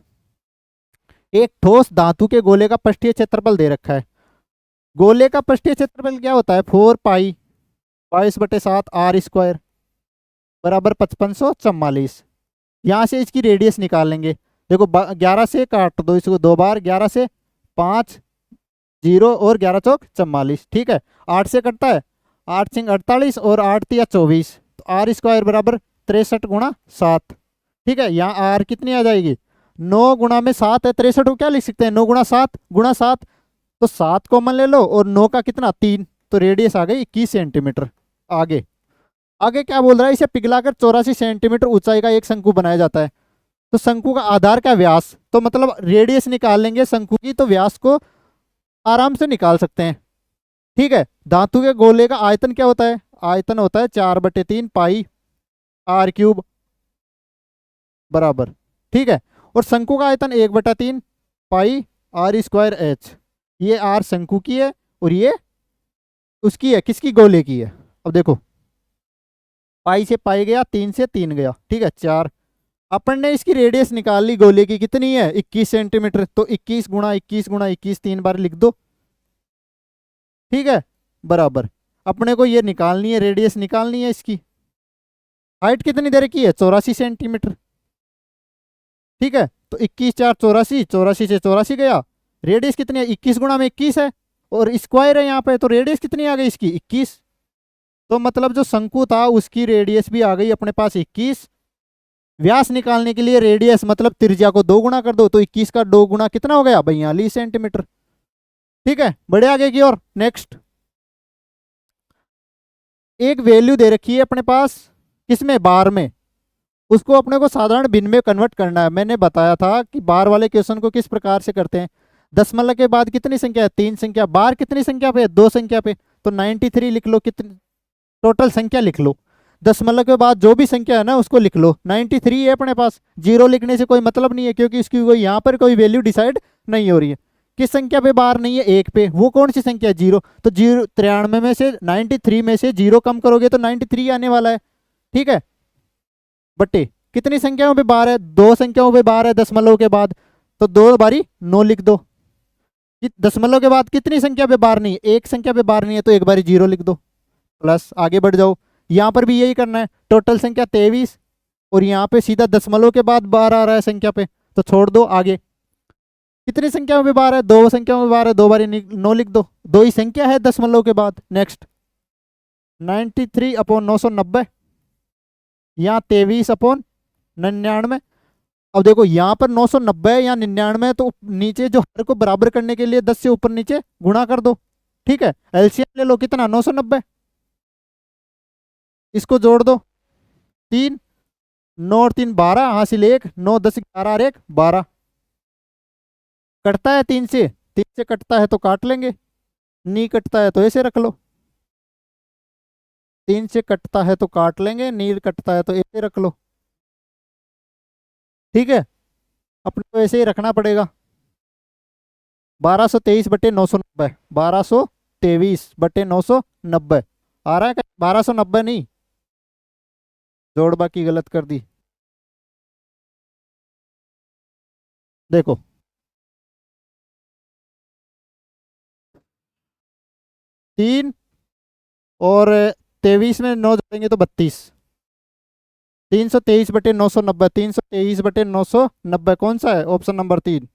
एक ठोस धातु के गोले का पृष्ठीय क्षेत्रफल दे रखा है। गोले का पृष्ठीय क्षेत्रफल क्या होता है? 4 पाई 22/7 आर स्क्वायर बराबर 5544। यहाँ से इसकी रेडियस निकाल लेंगे। देखो 11 से काट दो इसको 2 बार, 11 से 5 0 और 11 चौक 44, ठीक है। 8 से कटता है, 8 सिंह 48 और 8 तिया 24, तो आर स्क्वायर बराबर 63 गुणा 7, ठीक है। यहाँ आर कितनी आ जाएगी? 9 गुणा में 7 है, 63 को क्या लिख सकते हैं? 9 गुणा 7 गुणा 7, तो 7 कॉमन ले लो और 9 का कितना? 3, तो रेडियस आ गई 21 सेंटीमीटर। आगे आगे क्या बोल रहा है? इसे पिघलाकर 84 सेंटीमीटर ऊंचाई का एक शंकु बनाया जाता है, तो शंकु का आधार का व्यास, तो मतलब रेडियस निकाल लेंगे शंकु की, तो व्यास को आराम से निकाल सकते हैं, ठीक है। धातु के गोले का आयतन क्या होता है? आयतन होता है 4/3 पाई आर क्यूब बराबर, ठीक है। और शंकु का आयतन 1/3 पाई आर स्क्वायर एच। ये आर शंकु की है और ये उसकी है, किसकी? गोले की है। अब देखो पाई से पाई गया, 3 से 3 गया, ठीक है, 4। अपन ने इसकी रेडियस निकाल ली गोले की, कितनी है? 21 सेंटीमीटर, तो 21 गुणा 21 गुणा 21 3 बार लिख दो, ठीक है, बराबर। अपने को ये निकालनी है, रेडियस निकालनी है इसकी। हाइट कितनी दे रखी है? 84 सेंटीमीटर, ठीक है। तो 21 4 84, 84 से 84 गया, रेडियस कितनी है? 21 गुणा में 21 है और स्क्वायर है यहाँ पे, तो रेडियस कितनी आ गई इसकी? 21। तो मतलब जो शंकु था उसकी रेडियस भी आ गई अपने पास 21। व्यास निकालने के लिए रेडियस मतलब त्रिज्या को 2 गुना कर दो, तो 21 का 2 गुना कितना हो गया? 42 सेंटीमीटर, ठीक है। बड़े आगे की ओर। नेक्स्ट, एक वैल्यू दे रखी है अपने पास, किसमें? बार में, उसको अपने को साधारण भिन्न में कन्वर्ट करना है। मैंने बताया था कि बार वाले क्वेश्चन को किस प्रकार से करते हैं। दशमलव के बाद कितनी संख्या है? 3 संख्या। बार कितनी संख्या पे है? 2 संख्या पे, तो 93 लिख लो, कितनी टोटल संख्या लिख लो। दशमलव के बाद जो भी संख्या है ना उसको लिख लो, 93 है अपने पास। 0 लिखने से कोई मतलब नहीं है, क्योंकि इसकी कोई यहाँ पर कोई वैल्यू डिसाइड नहीं हो रही है। किस संख्या पे बार नहीं है? 1 पे। वो कौन सी संख्या है? 0। तो 0, 93 में से 93 में से 0 कम करोगे तो 93 आने वाला है, ठीक है। बट्टे कितनी संख्याओं पे बार है? 2 संख्याओं पे बार है दशमलव के बाद, तो 2 बारी 9 लिख दो। दशमलव के बाद कितनी संख्या पे बार नहीं है? 1 संख्या पे बार नहीं है, तो 1 बारी 0 लिख दो, प्लस आगे बढ़ जाओ। यहाँ पर भी यही करना है, टोटल संख्या 23 और यहाँ पे सीधा दशमलव के बाद बार आ रहा है संख्या पे, तो छोड़ दो। आगे कितनी संख्याओं में बार है? 2 संख्याओं में बार है, 2 बारी 9 लिख दो, 2 ही संख्या है दशमलव के बाद। नेक्स्ट, 93/990, यहाँ 23/99। अब देखो यहाँ पर 990 है, यहाँ 99 है, तो नीचे जो हर को बराबर करने के लिए 10 से ऊपर नीचे गुणा कर दो, ठीक है। एलसीएम ले लो, कितना? 990, इसको जोड़ दो, 3, 9 और 3 12, हासिल 1, 9 10 11 और 1 12। कटता है 3 से, 3 से कटता है तो काट लेंगे, नहीं कटता है तो ऐसे रख लो। 3 से कटता है तो काट लेंगे, नहीं कटता है तो ऐसे रख लो। ठीक है, अपने को ऐसे ही रखना पड़ेगा। 1223/990, 1223/990 आ रहा है क्या? 1290 नहीं, जोड़ बाकी गलत कर दी। देखो 3 और 23 में 9 जोड़ेंगे तो 32। 323/990, 323/990 कौन सा है? Option number 3,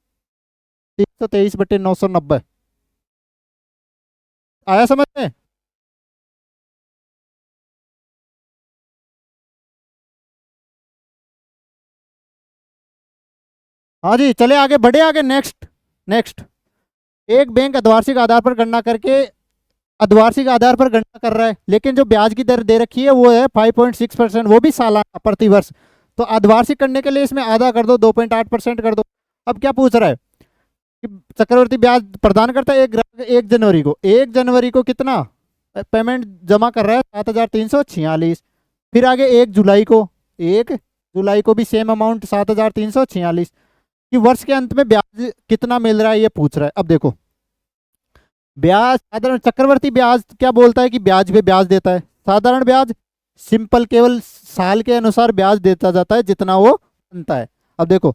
323/990। आया समझ में? हाँ जी, चले आगे, बढ़े आगे। Next, next. एक बैंक अर्धवार्षिक आधार पर गणना करके, अर्धवार्षिक आधार पर गणना कर रहा है, लेकिन जो ब्याज की दर दे रखी है वो है 5.6%, वो भी सालाना प्रति वर्ष। तो अर्धवार्षिक करने के लिए इसमें आधा कर दो, 2.8% कर दो। अब क्या पूछ रहा है कि चक्रवर्ती ब्याज प्रदान करता है एक ग्राहक 1 जनवरी को, 1 जनवरी को कितना पेमेंट जमा कर रहा है? 7,346। फिर आगे 1 जुलाई को, 1 जुलाई को भी सेम अमाउंट 7,346। कि वर्ष के अंत में ब्याज कितना मिल रहा है ये पूछ रहा है। अब देखो, ब्याज साधारण चक्रवर्ती ब्याज क्या बोलता है कि ब्याज पे ब्याज देता है। साधारण ब्याज सिंपल केवल साल के अनुसार ब्याज देता जाता है जितना वो बनता है। अब देखो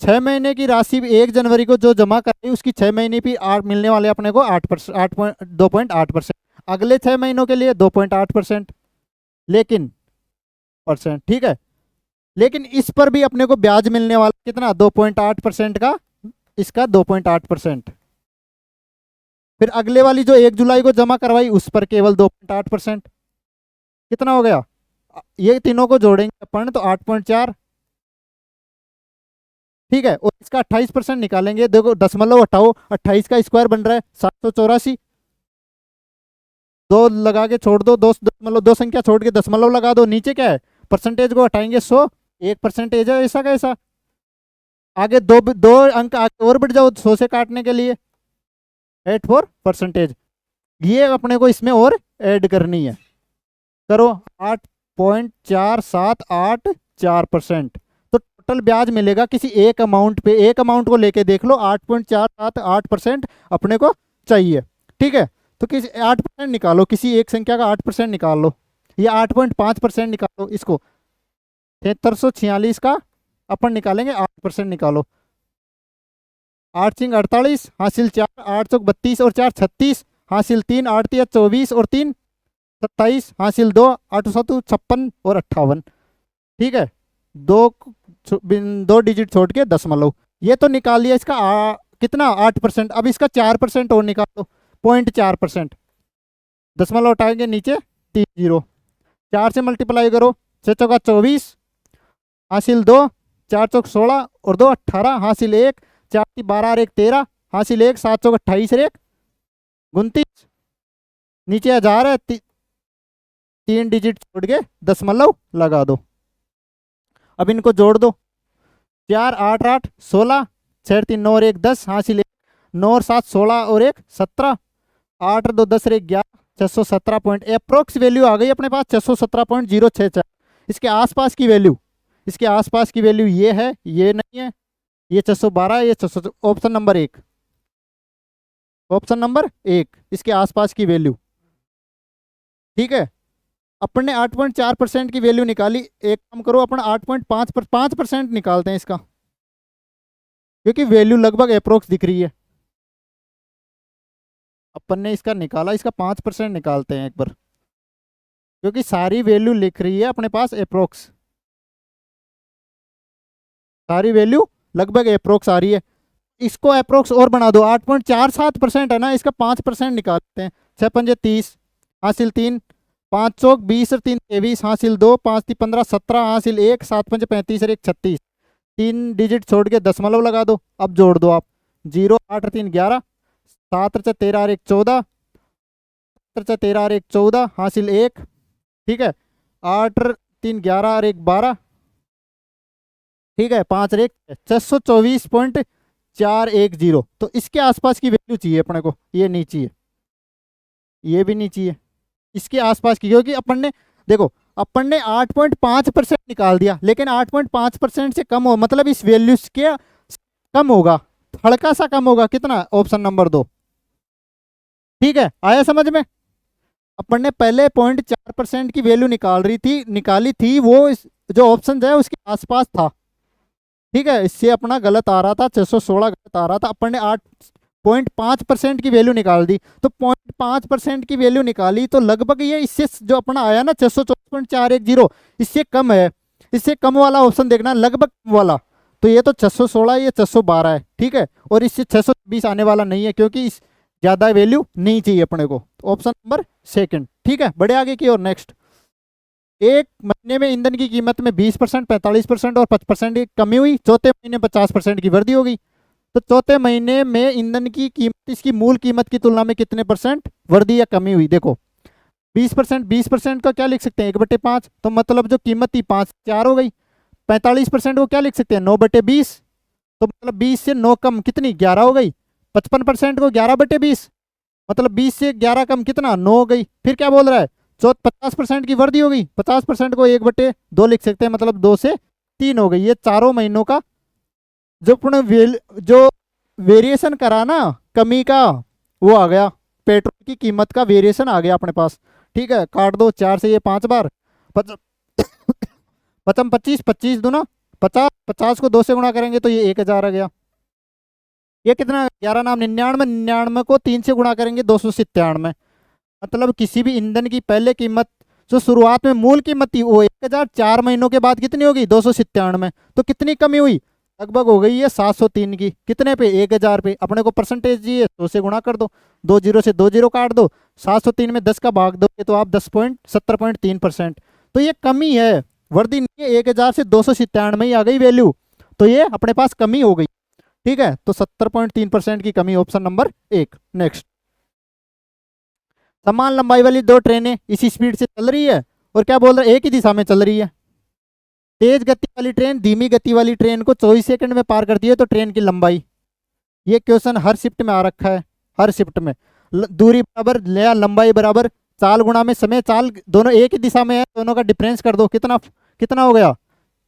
6 महीने की राशि 1 जनवरी को जो जमा करी उसकी 6 महीने भी मिलने वाले अपने को 8%, 2.8%। अगले 6 महीनों के लिए 2.8%, लेकिन परसेंट, ठीक है। लेकिन इस पर भी अपने को ब्याज मिलने वाला कितना? 2.8% का, इसका 2.8%। फिर अगले वाली जो 1 जुलाई को जमा करवाई उस पर केवल 2.8%। कितना हो गया? ये तीनों को जोड़ेंगे अपन तो 8.4। ठीक है, और इसका 28% निकालेंगे। देखो दशमलव हटाओ, 28 का स्क्वायर बन रहा है 784। दो लगा के छोड़ दो, दो दशमलव, दो संख्या छोड़ के दशमलव लगा दो। नीचे क्या है? परसेंटेज को हटाएंगे 100, 1% है ऐसा का ऐसा। आगे दो दो अंक आगे और बढ़ जाओ 100 से काटने के लिए, 84%। ये अपने को इसमें और ऐड करनी है। करो, 8.4784%। तो टोटल ब्याज मिलेगा किसी एक अमाउंट पे, एक अमाउंट को लेके देख लो, 8.478% अपने को चाहिए। ठीक है, तो किसी 8% निकालो, किसी एक संख्या का 8% निकाल लो, या 8.5% निकालो। इसको 7346 का अपन निकालेंगे, 8% निकालो। 8×48 हासिल 4, 8×32 और 4×36 हासिल 3, 8×3 = 24 और 3×27 हासिल 2, 8×7 = 56 और 58। ठीक है, दो दो डिजिट छोड़ के दशमलव। ये तो निकाल लिया इसका कितना? 8%। अब इसका 4% और निकालो, 0.4%। दशमलव उठाएंगे नीचे 3 0, 4 से मल्टीप्लाई करो, 6×4 = 24 हासिल 2, 4×4 = 16 और 2 18 हासिल 1, 4×3 = 12 और 1 13 हासिल 1, 7×28 और 1 29। नीचे 1000 है, 3 डिजिट छोड़ के दशमलव लगा दो। अब इनको जोड़ दो, 4 8 8 16, 6 3 9 और 1 10 हासिल 1, 9 और 7 16 और 1 17, 8 और 2 10 और 1 11, 617 पॉइंट अप्रोक्स वैल्यू आ गई अपने पास 617.064। इसके आसपास की वैल्यू, इसके आसपास की वैल्यू ये है, ये नहीं है, ये 612 है, ये 600। ऑप्शन नंबर 1, ऑप्शन नंबर 1 इसके आसपास की वैल्यू। ठीक है, अपन ने 8.4% की वैल्यू निकाली। एक काम करो, अपन 8.5% निकालते हैं इसका, क्योंकि वैल्यू लगभग अप्रोक्स दिख रही है। अपन ने इसका निकाला, इसका 5% निकालते हैं एक बार, क्योंकि सारी वैल्यू लिख रही है अपने पास अप्रोक्स, सारी वैल्यू लगभग अप्रोक्स आ रही है। इसको अप्रोक्स और बना दो, 8.47% है ना, इसका 5% निकालते हैं। 6 पंजे 30 हासिल 3, 5 चौक 20 और 3 23 हासिल 2, 5 3 15 17 हासिल 1, 7 पंजे 35 और 1 36। 3 डिजिट छोड़ के दशमलव लगा दो। अब जोड़ दो आप, 0 8 और 3 11, 7 और 13 और 1 14, 7 और 13 और 1 14 हासिल 1। ठीक है, 8 और 3 11 और 1 12, ठीक है, 5 और 1 624.410। तो इसके आसपास की वैल्यू चाहिए अपने को, ये नहीं चाहिए, ये भी नहीं चाहिए, इसके आसपास की, क्योंकि अपन ने देखो अपन ने 8.5% निकाल दिया, लेकिन 8.5% से कम हो मतलब इस वैल्यू के कम होगा, हल्का सा कम होगा, कितना, ऑप्शन नंबर 2। ठीक है, आया समझ में। अपन ने पहले 0.4% की वैल्यू निकाली थी, वो जो ऑप्शन है उसके आसपास था। ठीक है, इससे अपना गलत आ रहा था, 616 गलत आ रहा था, अपन ने 8.5% की वैल्यू निकाल दी। तो 0.5% की वैल्यू निकाली तो लगभग ये इससे जो अपना आया ना 624.410, इससे कम है, इससे कम वाला ऑप्शन देखना, लगभग कम वाला। तो ये तो 616, ये 612 है, ठीक है, और इससे 620 आने वाला नहीं है, क्योंकि इस ज्यादा वैल्यू नहीं चाहिए अपने को। ऑप्शन नंबर सेकंड, ठीक है। बड़े आगे की और नेक्स्ट, एक महीने में ईंधन की कीमत में 20%, 45% और 5% की कमी हुई, चौथे महीने 50% की वृद्धि हो गई। तो चौथे महीने में ईंधन की कीमत इसकी मूल कीमत की तुलना में कितने परसेंट वृद्धि या कमी हुई। देखो 20% का क्या लिख सकते हैं, 1/5, तो मतलब जो कीमत थी 5 4 हो गई। 45% को क्या लिख सकते हैं, 9/20, तो मतलब 20 से 9 कम कितनी, 11 हो गई। 55% को 11/20, मतलब 20 से 11 कम कितना, 9 हो गई। फिर क्या बोल रहा है, 50% की वृद्धि हो गई, 50% को 1/2 लिख सकते हैं, मतलब 2 से 3 हो गई। ये चारों महीनों का जो वेरिएशन करा ना कमी का, वो आ गया, पेट्रोल की कीमत का वेरिएशन आ गया अपने पास। ठीक है, काट दो 4 से ये 5 बार, पचम 25, 25 दूना 50, 50 को 2 से गुणा करेंगे तो ये 1000 आ गया। ये कितना, 11 नाम 99, 99 को 3 से गुणा करेंगे 297। मतलब किसी भी ईंधन की पहले कीमत जो शुरुआत में मूल कीमत थी वो 1000, 4 महीनों के बाद कितनी होगी, 297। तो कितनी कमी हुई, लगभग हो गई है 703 की, कितने पे, 1000 पे। अपने को परसेंटेज चाहिए, 2 से गुणा कर दो, 2 जीरो से 2 जीरो काट दो, 703 में 10 का भाग दोगे तो आप 10.70.3%। तो ये कमी है, वृद्धि नहीं है, 1000 से 297 में ही आ गई वैल्यू, तो ये अपने पास कमी हो गई। ठीक है, तो 70.3% की कमी, ऑप्शन नंबर 1। नेक्स्ट, समान लंबाई वाली 2 ट्रेनें इसी स्पीड से चल रही है, और क्या बोल रहे हैं, एक ही दिशा में चल रही है। तेज गति वाली ट्रेन धीमी गति वाली ट्रेन को 24 सेकंड में पार करती है, तो ट्रेन की लंबाई। ये क्वेश्चन हर शिफ्ट में आ रखा है, हर शिफ्ट में। दूरी बराबर या लंबाई बराबर चाल गुणा में समय, चाल दोनों एक ही दिशा में है, दोनों का डिफरेंस कर दो, कितना कितना हो गया,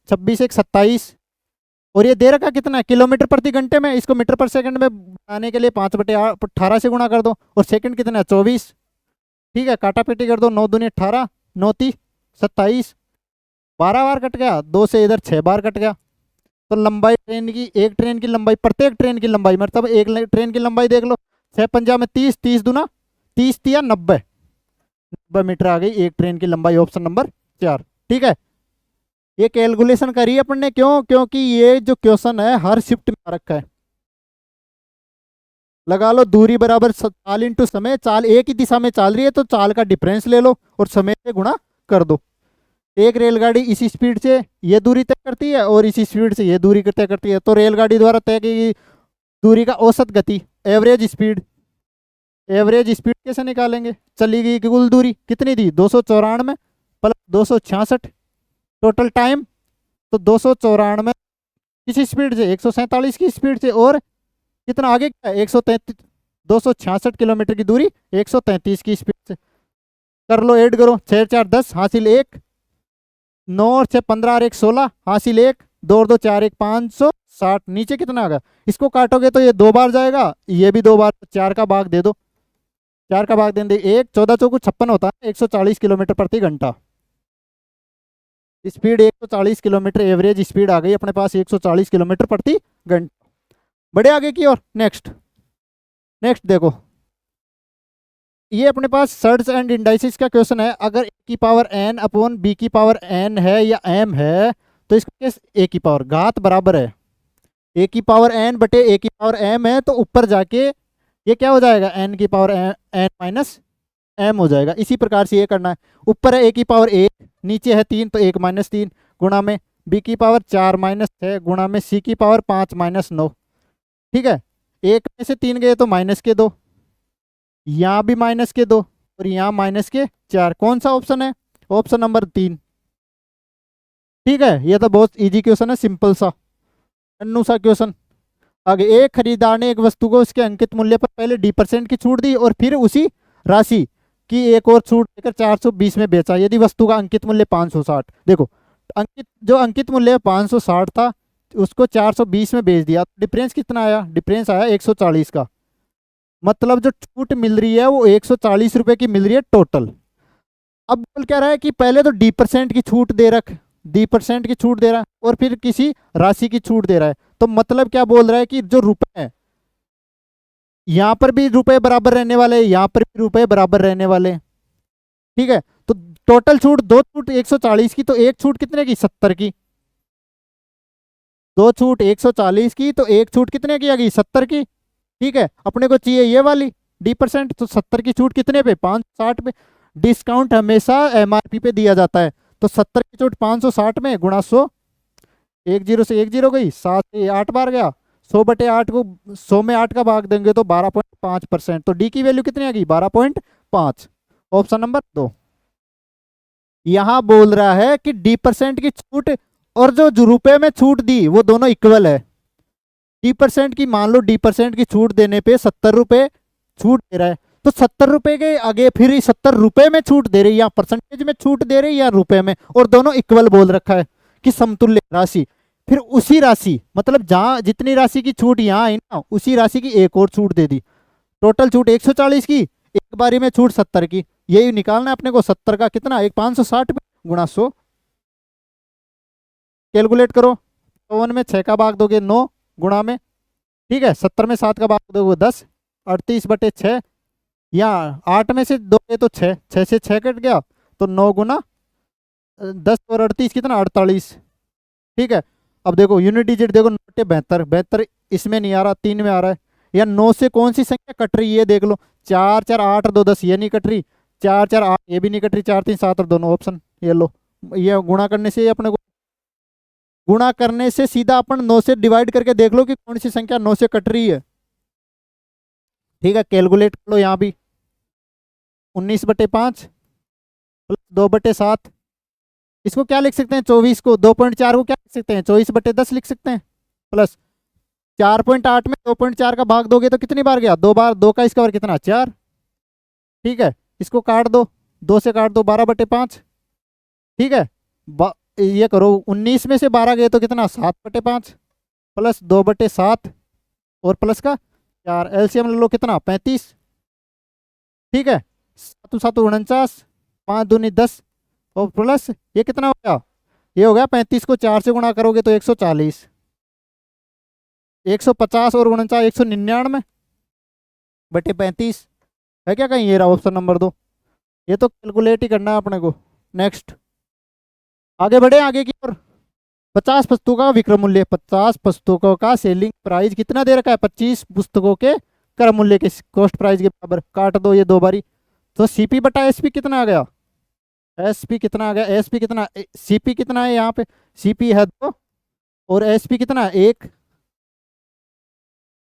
26 1 27। और ये दे रखा कितना है, किलोमीटर प्रति घंटे में, इसको मीटर पर सेकंड में बनाने के लिए 5/18 से गुणा कर दो, और सेकंड कितना है, 24। ठीक है, काटा पेटी कर दो, 9 दूनी 18, 9 30 27, 12 बार कट गया, 2 से इधर 6 बार कट गया। तो लंबाई ट्रेन की, एक ट्रेन की लंबाई, प्रत्येक ट्रेन की लंबाई, मतलब एक ट्रेन की लंबाई देख लो, 6 पंजा में 30, 30 दूना 30 तिया 90 मीटर आ गई एक ट्रेन की लंबाई, ऑप्शन नंबर 4। ठीक है, ये कैलकुलेशन करी है अपन ने, क्यों, क्योंकि ये जो क्वेश्चन है हर शिफ्ट में आ रखा है। लगा लो, दूरी बराबर चाल इंटू समय, चाल एक ही दिशा में चल रही है तो चाल का डिफरेंस ले लो और समय से गुणा कर दो। एक रेलगाड़ी इसी स्पीड से ये दूरी तय करती है और इसी स्पीड से ये दूरी तय करती है, तो रेलगाड़ी द्वारा तय की गई दूरी का औसत गति, एवरेज स्पीड, एवरेज स्पीड कैसे निकालेंगे, चली गई कुल दूरी कितनी थी, 294 प्लस 266, टोटल टाइम, तो 294 किस स्पीड से, 147 की स्पीड से, और कितना आगे क्या है, 133, 266 किलोमीटर की दूरी 133 की स्पीड से। कर लो, ऐड करो, 6 4 10 हासिल 1, 9 और 6 15 और 1 16 हासिल 1, 2 और 2 4 1 560, नीचे कितना आ गया, इसको काटोगे तो ये 2 बार जाएगा, ये भी 2 बार, 4 का भाग दे दो, 4 का भाग देंगे 1, 14 चौको 56 होता है, 140 किलोमीटर प्रति घंटा। स्पीड 140 किलोमीटर, एवरेज स्पीड आ गई अपने पास 140 किलोमीटर प्रति घंटा। बड़े आगे की और नेक्स्ट, नेक्स्ट देखो, ये अपने पास सर्च एंड इंडाइसिस का क्वेश्चन है। अगर ए की पावर एन अपॉन बी की पावर एन है या एम है, तो इसका केस ए की पावर घात बराबर है ए की पावर एन बटे ए की पावर एम है, तो ऊपर जाके ये क्या हो जाएगा, एन की पावर एन माइनस एम हो जाएगा। इसी प्रकार से ये करना है, ऊपर है ए की पावर 1, नीचे है 3, तो 1 - 3 गुणा में बी की पावर 4 - 6 गुणा में सी की पावर 5 - 9। ठीक है, 1 में से 3 गए तो माइनस के 2, यहाँ भी माइनस के 2 और यहाँ -4। कौन सा ऑप्शन है, ऑप्शन नंबर 3। ठीक है, ये तो बहुत इजी क्वेश्चन है, सिंपल सा अन्नू सा क्वेश्चन। आगे, एक खरीदार ने एक वस्तु को उसके अंकित मूल्य पर पहले D% की छूट दी और फिर उसी राशि की एक और छूट देकर 420 में बेचा यदि वस्तु का अंकित मूल्य 560। देखो, अंकित मूल्य 560 था, उसको 420 में बेच दिया, डिफरेंस कितना आया? डिफरेंस आया 140 का। मतलब जो छूट मिल रही है वो 140 रुपए की मिल रही है टोटल। अब बोल क्या रहा है कि पहले तो D% की छूट दे रख, D% की छूट दे रहा है और फिर किसी राशि की छूट दे रहा है। तो मतलब क्या बोल रहा है कि जो रुपए है, यहाँ पर भी रुपए बराबर रहने वाले, यहाँ पर भी रुपए बराबर रहने वाले। ठीक है, तो टोटल छूट, दो छूट 140 की, तो एक छूट कितने की? 70 की। दो छूट 140 की, तो एक छूट कितने की आ गई? 70 की। ठीक है, अपने को चाहिए ये वाली D%, तो 70 की छूट कितने पे? 560 पे। डिस्काउंट हमेशा MRP पे दिया जाता है, तो 70 की छूट 560 में गुणा 100, 10 से 10 गई, 7 से 8 बार गया, 100/8 को 100 में 8 का भाग देंगे तो 12.5%। तो डी की वैल्यू कितनी आ गई? 12.5। Option number 2। यहां बोल रहा है कि D% की छूट और जो रुपए में छूट दी वो दोनों इक्वल है। D% की, मान लो D% की छूट देने पे 70 रुपए छूट दे रहा है, तो 70 रुपए के आगे फिर 70 रुपए में छूट दे रही है या परसेंटेज में छूट दे रही है या रुपए में, और दोनों इक्वल बोल रखा है कि समतुल्य राशि। फिर उसी राशि, मतलब जहां जितनी राशि की छूट यहाँ आई ना, उसी राशि की एक और छूट दे दी। टोटल छूट 140 की, एक बारी में छूट 70 की। यही निकालना है अपने को। 70 का कितना? एक 560 गुणा 100। कैलकुलेट करो। 54 में 6 का भाग दोगे 9 गुणा में, ठीक है, 70 में 7 का भाग दोगे 10, 38/6, या 8 में से दोगे तो 6, 6 से 6 कट गया, तो 9 गुना 10 और 38 कितना? 48। ठीक है, अब देखो यूनिट डिजिट देखो, 9 72, 72 इसमें नहीं आ रहा, 3 में आ रहा है। या 9 से कौन सी संख्या कट रही है ये देख लो। 4 4 8 और 2 10, ये नहीं कट रही। 4 4 8 ये भी नहीं कट रही। 4 3 7 और दोनों ऑप्शन, ये लो। ये गुणा करने से अपने को, गुणा करने से सीधा अपन 9 से डिवाइड करके देख लो कि कौन सी संख्या 9 से कट रही है। ठीक है, कैलकुलेट कर लो यहाँ भी। 19/5 प्लस 2/7, इसको क्या लिख सकते हैं? 24 को, 2.4 को क्या लिख सकते हैं? 24/10 लिख सकते हैं। प्लस 4.8 में 2.4 का भाग दोगे तो कितनी बार गया? 2 बार। 2 का इसका बार कितना? 4। ठीक है, इसको काट दो, 2 से काट दो, 12/5। ठीक है, ये करो, 19 में से 12 गए तो कितना? 7/5 प्लस 2/7 और प्लस का 4, एलसीएम ले लो, कितना? 35। ठीक है, 7 7 49, 5 दूनी 10 और प्लस ये कितना हो गया? ये हो गया 35 को 4 से गुणा करोगे तो 140, 150 और 49, 199/35 है क्या कहीं? ये रहा ऑप्शन नंबर 2। ये तो कैलकुलेट ही करना है अपने को। नेक्स्ट, आगे बढ़े आगे की ओर। 50 पुस्तकों का विक्रय मूल्य, 50 पुस्तकों का सेलिंग प्राइस कितना दे रखा है? 25 पुस्तकों के क्रय मूल्य के कॉस्ट प्राइस के बराबर। काट दो ये 2 बारी, तो CP/SP कितना आ गया? SP कितना आ गया? SP कितना? CP कितना है यहाँ पे? CP है 2 और SP कितना है? 1।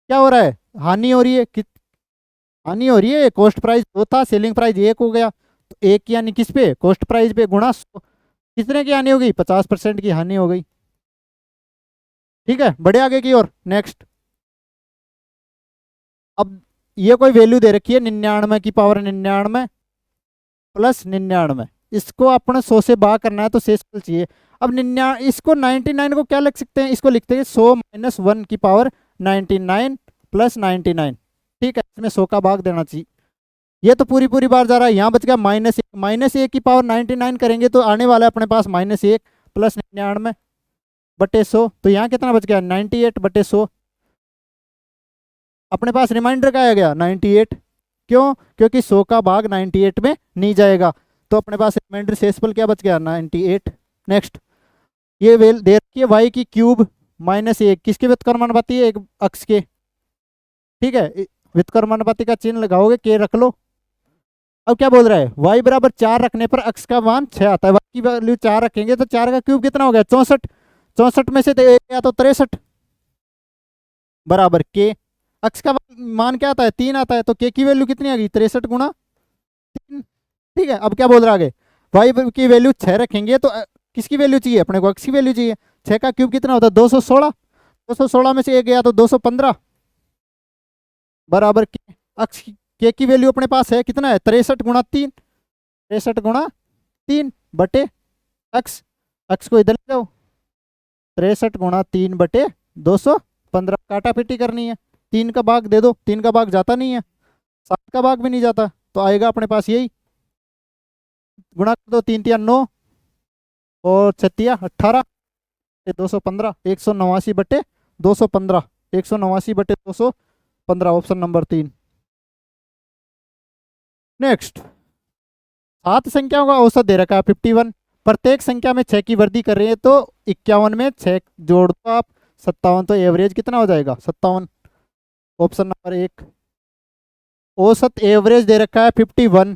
क्या हो रहा है? हानि हो रही है। हानि हो रही है। कॉस्ट प्राइस 2 था, सेलिंग प्राइस 1 हो गया, तो 1 यानी किस पे? कॉस्ट प्राइस पे गुणा 100। कितने की हानि हो गई? 50% की हानि हो गई। ठीक है, बढ़े आगे की ओर। नेक्स्ट, अब ये कोई वैल्यू दे रखी है 99 की पावर 99 प्लस 99, इसको अपने 100 से भाग करना है तो शेषफल चाहिए। अब 99, इसको 99 को क्या लिख सकते हैं? इसको लिखते हैं 100 - 1 की पावर 99 प्लस 99। ठीक है, इसमें 100 का भाग देना चाहिए। ये तो पूरी पूरी बार जा रहा है, यहाँ बच गया -1, -1 की पावर 99 करेंगे तो आने वाला है अपने पास -1 प्लस 99/100, तो यहाँ कितना बच गया? 98/100। अपने पास रिमाइंडर का आ गया 98। क्यों? क्योंकि 100 का भाग 98 में नहीं जाएगा, तो अपने पास रिमाइंडर शेषफल क्या बच गया? 98। नेक्स्ट, ये वेल दे रखी है y³ -1 किसके व्युत्क्रमानुपाती है? एक अक्ष के। ठीक है, व्युत्क्रमानुपाती का चिन्ह लगाओगे, के रख लो। अब क्या बोल रहा है? y बराबर 4 रखने पर अक्ष का मान 6 आता है। y की वैल्यू 4 रखेंगे तो 4 का क्यूब कितना हो गया? 64। 64 में से एक गया तो 63 बराबर के। अक्ष का मान क्या आता है? 3 आता है, तो के की वैल्यू कितनी आ गई? 63 गुणा 3। ठीक है, अब क्या बोल रहा है आगे? y की वैल्यू 6 रखेंगे तो किसकी वैल्यू चाहिए अपने को, x की वैल्यू चाहिए। 6 का क्यूब कितना होता है 216, 216 में से एक गया तो 215 बराबर के की वैल्यू अपने पास है कितना है 63 × 3, 63 × 3 बटे x, x को इधर ले जाओ 63 × 3 बटे 215, काटा पीटी करनी है, 3 का भाग दे दो, 3 का भाग जाता नहीं है, 7 का भाग भी नहीं जाता, तो आएगा अपने पास यही, गुणा कर दो 3 × 9 और 6 × 18 215, 189 बटे 215, 189 बटे 215, ऑप्शन नंबर 3। नेक्स्ट, 7 संख्याओं का औसत दे रखा है 51, प्रत्येक संख्या में 6 की वृद्धि कर रही है तो 51 में 6 जोड़ दो आप 57, तो एवरेज कितना हो जाएगा 57, ऑप्शन नंबर 1। औसत एवरेज दे रखा है 51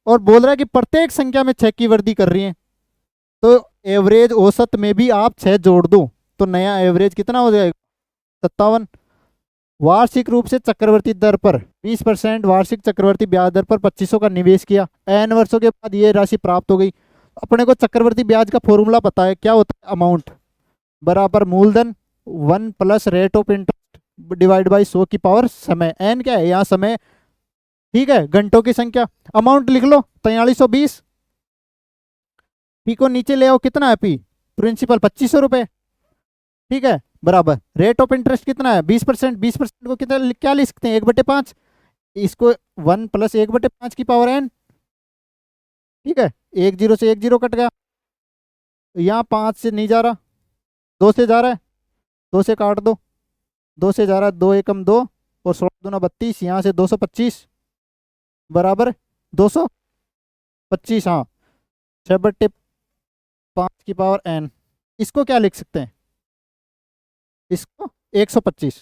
और बोल रहा है कि प्रत्येक संख्या में 6 की वृद्धि कर रही है, तो एवरेज औसत में भी आप 6 जोड़ दो तो नया एवरेज कितना हो जाएगा 57। वार्षिक रूप से चक्रवर्ती दर पर 20% वार्षिक चक्रवर्ती ब्याज दर पर 2500 का निवेश किया, n वर्षों के बाद ये राशि प्राप्त हो गई। अपने को चक्रवर्ती ब्याज का फॉर्मूला पता है, क्या होता है अमाउंट बराबर मूलधन 1 plus rate of interest divide by 100 की पावर समय, n क्या है यहाँ समय, ठीक है, घंटों की संख्या। अमाउंट लिख लो 4320, पी को नीचे ले आओ कितना है पी प्रिंसिपल 2500 रुपए, ठीक है, बराबर रेट ऑफ इंटरेस्ट कितना है 20%, 20% को कितना क्या लिख सकते हैं 1/5, इसको 1 प्लस 1/5 की पावर n, ठीक है, 1 0 से 1 0 कट गया, यहाँ 5 से नहीं जा रहा 2 से जा रहा है, 2 से काट दो, 2 से जा रहा है 2 एकम 2 और 16 दूना 32, यहाँ से 225 बराबर 225, हाँ 6/5 की पावर n, इसको क्या लिख सकते हैं इसको 125,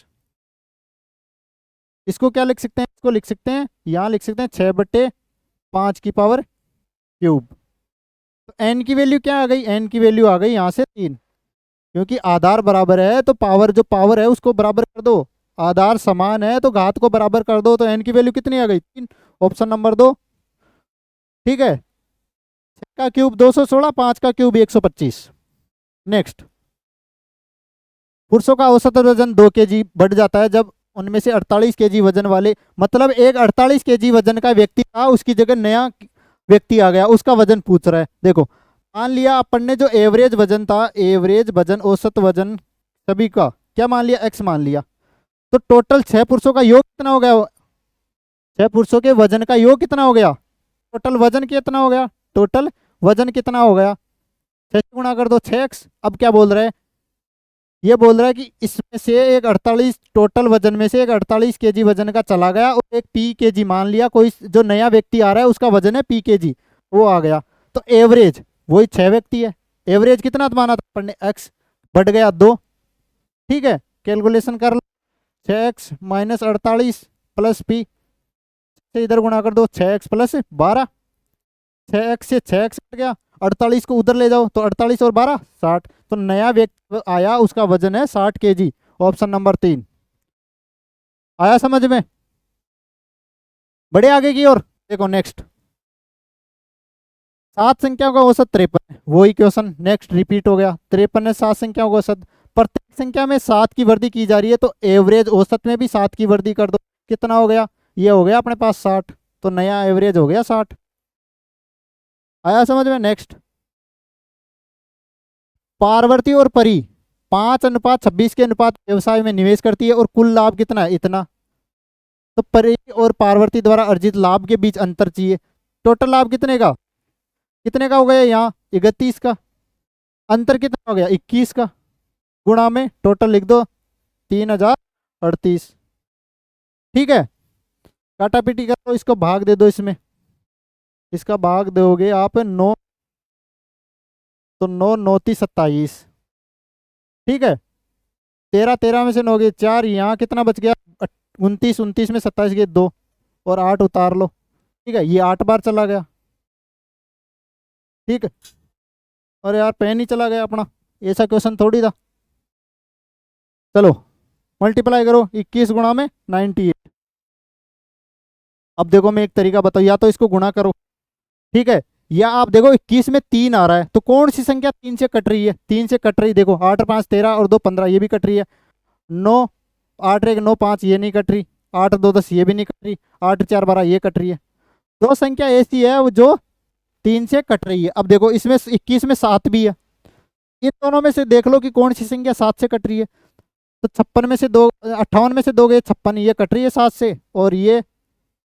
इसको क्या लिख सकते हैं, इसको लिख सकते हैं यहाँ लिख सकते हैं 6/5 की पावर क्यूब। तो n की वैल्यू क्या आ गई, n की वैल्यू आ गई यहाँ से 3, क्योंकि आधार बराबर है तो पावर जो पावर है उसको बराबर कर दो, आधार समान है तो घात को बराबर कर दो, तो n की वैल्यू कितनी आ गई 3, ऑप्शन नंबर 2, ठीक है। 6 का क्यूब 216, 5 का क्यूब 125। नेक्स्ट, पुरुषों का औसत वजन 2 kg बढ़ जाता है जब उनमें से 48 kg वजन वाले, मतलब एक 48 kg वजन का व्यक्ति था उसकी जगह नया व्यक्ति आ गया, उसका वजन पूछ रहा है। देखो मान लिया अपन ने जो एवरेज वजन था, एवरेज वजन औसत वजन सभी का क्या मान लिया x मान लिया, तो टोटल 6 पुरुषों का योग कितना हो गया, 6 पुरुषों के वजन का योग कितना हो गया, टोटल वजन कितना हो गया, टोटल वजन कितना हो गया 6 से गुणा कर दो 6x। अब क्या बोल रहा है, ये बोल रहा है कि इसमें से एक 48 टोटल वजन में से एक 48 kg वजन का चला गया और एक p kg मान लिया, कोई जो नया व्यक्ति आ रहा है उसका वजन है p kg, वो आ गया, तो एवरेज वही 6 व्यक्ति है, एवरेज कितना माना था अपन ने x बढ़ गया 2, ठीक है, कैलकुलेशन कर लो 6x माइनस 48 प्लस p से इधर गुणा कर दो 6x प्लस 12, 6x से 6x कट गया, 48 को उधर ले जाओ तो 48 और 12 60, तो नया व्यक्ति आया उसका वजन है 60 kg, ऑप्शन नंबर 3। आया समझ में, बड़े आगे की ओर देखो। नेक्स्ट, 7 संख्याओं का औसत 53, वही क्वेश्चन नेक्स्ट रिपीट हो गया, 53 है 7 संख्याओं का औसत, प्रत्येक संख्या में 7 की वृद्धि की जा रही है तो एवरेज औसत में भी 7 की वृद्धि कर दो, कितना हो गया, ये हो गया अपने पास 60, तो नया एवरेज हो गया 60। आया समझ में। नेक्स्ट, पारवर्ती और परी 5:26 के अनुपात व्यवसाय में निवेश करती है और कुल लाभ कितना है इतना, तो परी और पारवर्ती द्वारा अर्जित लाभ के बीच अंतर चाहिए, टोटल लाभ कितने का हो गया यहाँ 31 का, अंतर कितना हो गया 21 का, गुणा में टोटल लिख दो 3038, ठीक है, काटा पीटी कर दो, इसको भाग दे दो, इसमें इसका भाग दोगे आप 9, तो 9 9 27, ठीक है, 13 13 में से 9 गए 4, यहाँ कितना बच गया 29, 29 में 27 गए 2 और 8 उतार लो, ठीक है, ये 8 बार चला गया, ठीक है। और यार पेन ही चला गया अपना, ऐसा क्वेश्चन थोड़ी था। चलो मल्टीप्लाई करो 21 गुणा में 98। अब देखो मैं एक तरीका बताऊँ, या तो इसको गुणा करो, ठीक है, या आप देखो 21 में 3 आ रहा है, तो कौन सी संख्या 3 से कट रही है? 3 से कट रही, देखो 8 5 13 और 2 15, ये भी कट रही है। 9 8 1 9 5, ये नहीं कट रही। 8 2 10, ये भी नहीं कट रही। 8 4 12, ये कट रही है। दो संख्या ऐसी है वो जो 3 से कट रही है। अब देखो इसमें 21 में 7 भी है, इन दोनों में से देख लो कि कौन सी संख्या 7 से कट रही है। तो 56 में से दो, 58 में से 2 गए 56, ये कट रही है 7 से। और ये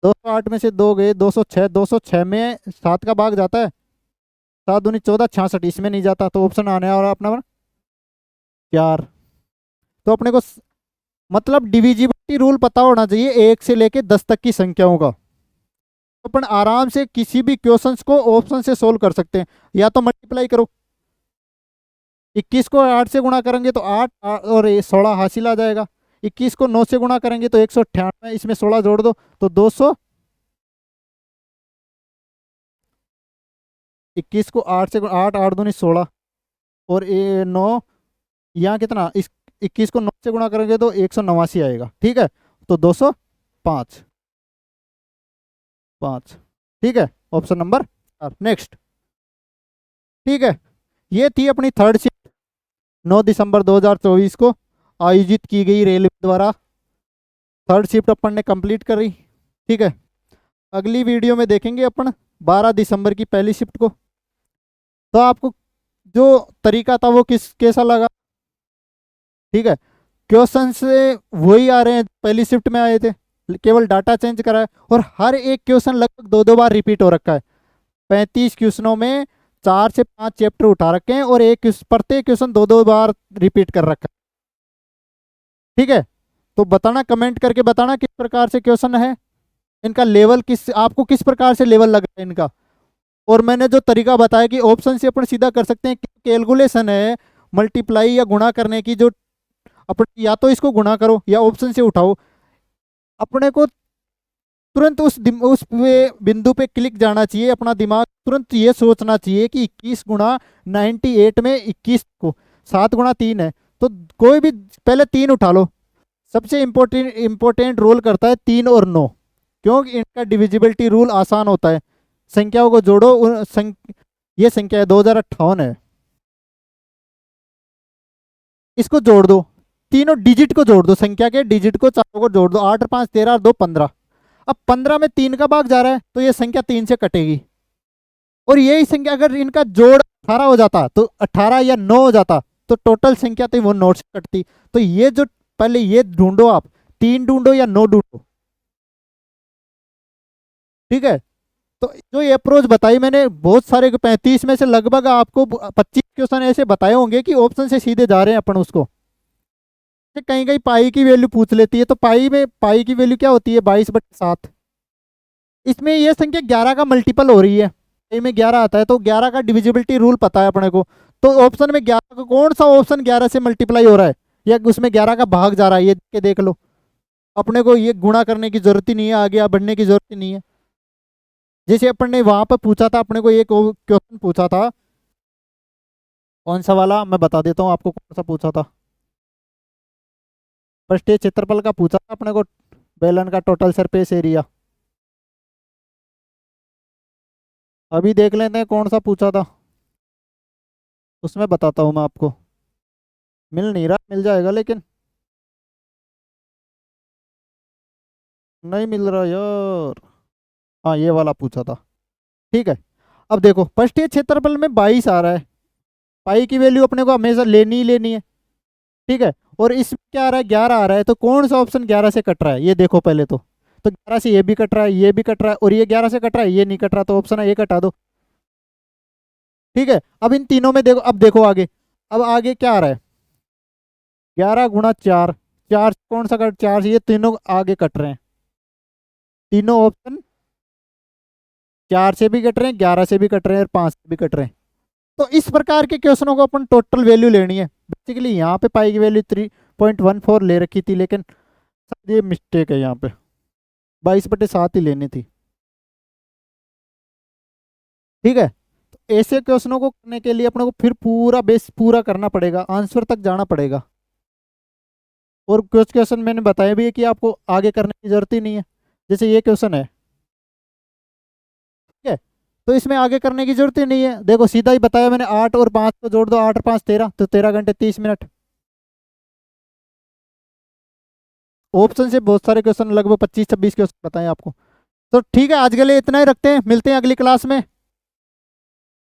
208 में से 2 गए 206, 206 में 7 का भाग जाता है, 7 दूनी 14, 66, इसमें नहीं जाता। तो ऑप्शन आने वाला अपना 4। तो अपने को मतलब डिविजिबिलिटी रूल पता होना चाहिए 1 से लेके 10 तक की संख्याओं का। तो अपन आराम से किसी भी क्वेश्चंस को ऑप्शन से सोल्व कर सकते हैं। या तो मल्टीप्लाई करो, 21 को 8 से गुणा करेंगे तो 8 और 16 हासिल आ जाएगा। 21 को 9 से गुणा करेंगे तो 198, इसमें 16 जोड़ दो तो 200। 21 को 8 से 8 8 दूनी 16 और 9, यहाँ कितना, इस 21 को 9 से गुणा करेंगे तो 189 आएगा। ठीक है, तो 205 5। ठीक है, ऑप्शन नंबर नेक्स्ट। ठीक है, ये थी अपनी थर्ड शिफ्ट 9 दिसंबर 2024 को आयोजित की गई रेलवे द्वारा। थर्ड शिफ्ट अपन ने कंप्लीट करी। ठीक है, अगली वीडियो में देखेंगे अपन 12 दिसंबर की पहली शिफ्ट को। तो आपको जो तरीका था वो कैसा लगा? ठीक है, क्वेश्चन से वही आ रहे हैं पहली शिफ्ट में आए थे, केवल डाटा चेंज करा है। और हर एक क्वेश्चन लगभग 2 बार रिपीट हो रखा है। 35 क्वेश्चनों में 4 से 5 चैप्टर उठा रखे हैं और प्रत्येक क्वेश्चन 2 बार रिपीट कर रखा है। ठीक है, तो बताना, कमेंट करके बताना किस प्रकार से क्वेश्चन है, इनका लेवल आपको किस प्रकार से लेवल लगा है इनका। और मैंने जो तरीका बताया कि ऑप्शन से अपन सीधा कर सकते हैं, कैलकुलेशन है मल्टीप्लाई या गुणा करने की, जो अपन या तो इसको गुणा करो या ऑप्शन से उठाओ। अपने को तुरंत बिंदु पे क्लिक जाना चाहिए, अपना दिमाग तुरंत ये सोचना चाहिए कि 21 गुणा 98 में 21 को 7 गुणा 3 है, तो कोई भी पहले 3 उठा लो। सबसे इम्पोर्टेंट रोल करता है 3 और 9, क्योंकि इनका डिविजिबिलिटी रूल आसान होता है। संख्याओं को जोड़ो, ये संख्या है 2058 है, इसको जोड़ दो, तीनों डिजिट को जोड़ दो, संख्या के डिजिट को चारों को जोड़ दो। 8 5 13 और 2 15। अब 15 में 3 का भाग जा रहा है तो ये संख्या 3 से कटेगी। और यही संख्या अगर इनका जोड़ 18 हो जाता तो 18 या 9 हो जाता तो टोटल संख्या तो वो 9 से कटती। तो ये जो पहले ये ढूंढो, आप 3 ढूंढो या 9 ढूंढो। ठीक है, तो जो ये अप्रोच बताई मैंने, बहुत सारे 35 में से लगभग आपको 25 क्वेश्चन ऐसे बताए होंगे कि ऑप्शन से सीधे जा रहे हैं अपन उसको। कहीं कहीं पाई की वैल्यू पूछ लेती है, तो पाई की वैल्यू क्या होती है? 22/7। इसमें ये संख्या 11 का मल्टीपल हो रही है, पाई में 11 आता है, तो 11 का डिविजिबिलिटी रूल पता है अपने को। तो ऑप्शन में 11 का कौन सा ऑप्शन 11 से मल्टीप्लाई हो रहा है या उसमें 11 का भाग जा रहा है, ये देख लो। अपने को ये गुणा करने की जरूरत ही नहीं है, आगे बढ़ने की जरूरत ही नहीं है। जैसे अपन ने वहां पर पूछा था, अपने को एक क्वेश्चन पूछा था, कौन सा वाला मैं बता देता हूँ आपको, कौन सा पूछा था। पृष्ठीय क्षेत्रफल का पूछा था अपने को, बेलन का टोटल सरफेस एरिया। अभी देख लेते हैं कौन सा पूछा था, उसमें बताता हूँ मैं आपको। मिल नहीं रहा, मिल जाएगा लेकिन नहीं मिल रहा यार। हाँ, ये वाला पूछा था। ठीक है, अब देखो पृष्ठीय क्षेत्रफल में 22 आ रहा है, पाई की वैल्यू अपने को हमेशा लेनी ही लेनी है। ठीक है, और इसमें क्या आ रहा है? 11 आ रहा है, तो कौन सा ऑप्शन 11 से कट रहा है ये देखो पहले तो 11 से ये भी कट रहा है, ये भी कट रहा है, और ये 11 से कट रहा है, ये नहीं कट रहा, तो ऑप्शन है ये कटा दो। ठीक है, अब इन तीनों में देखो, अब देखो आगे, अब आगे क्या आ रहा है? 11 × 4, 4 कौन सा कट, 4 से ये तीनों आगे कट रहे हैं, तीनों ऑप्शन 4 से भी कट रहे हैं, 11 से भी कट रहे हैं और 5 से भी कट रहे हैं। तो इस प्रकार के क्वेश्चनों को अपन टोटल वैल्यू लेनी है। बेसिकली यहाँ पे पाई की वैल्यू 3.14 ले रखी थी, लेकिन ये मिस्टेक है, यहाँ पे 22/7 ही लेनी थी। ठीक है, तो ऐसे क्वेश्चनों को करने के लिए अपने को फिर पूरा बेस पूरा करना पड़ेगा, आंसर तक जाना पड़ेगा। और कुछ क्वेश्चन मैंने बताया भी है कि आपको आगे करने की जरूरत ही नहीं है, जैसे ये क्वेश्चन है। ठीक है, तो इसमें आगे करने की जरूरत ही नहीं है, देखो सीधा ही बताया मैंने, 8 और 5 को जोड़ दो, 8 और 5 13, तो 13 घंटे 30 मिनट। ऑप्शन से बहुत सारे क्वेश्चन, लगभग 25-26 क्वेश्चन बताएं आपको। तो ठीक है, आज के लिए इतना ही रखते हैं, मिलते हैं अगली क्लास में।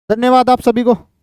धन्यवाद आप सभी को।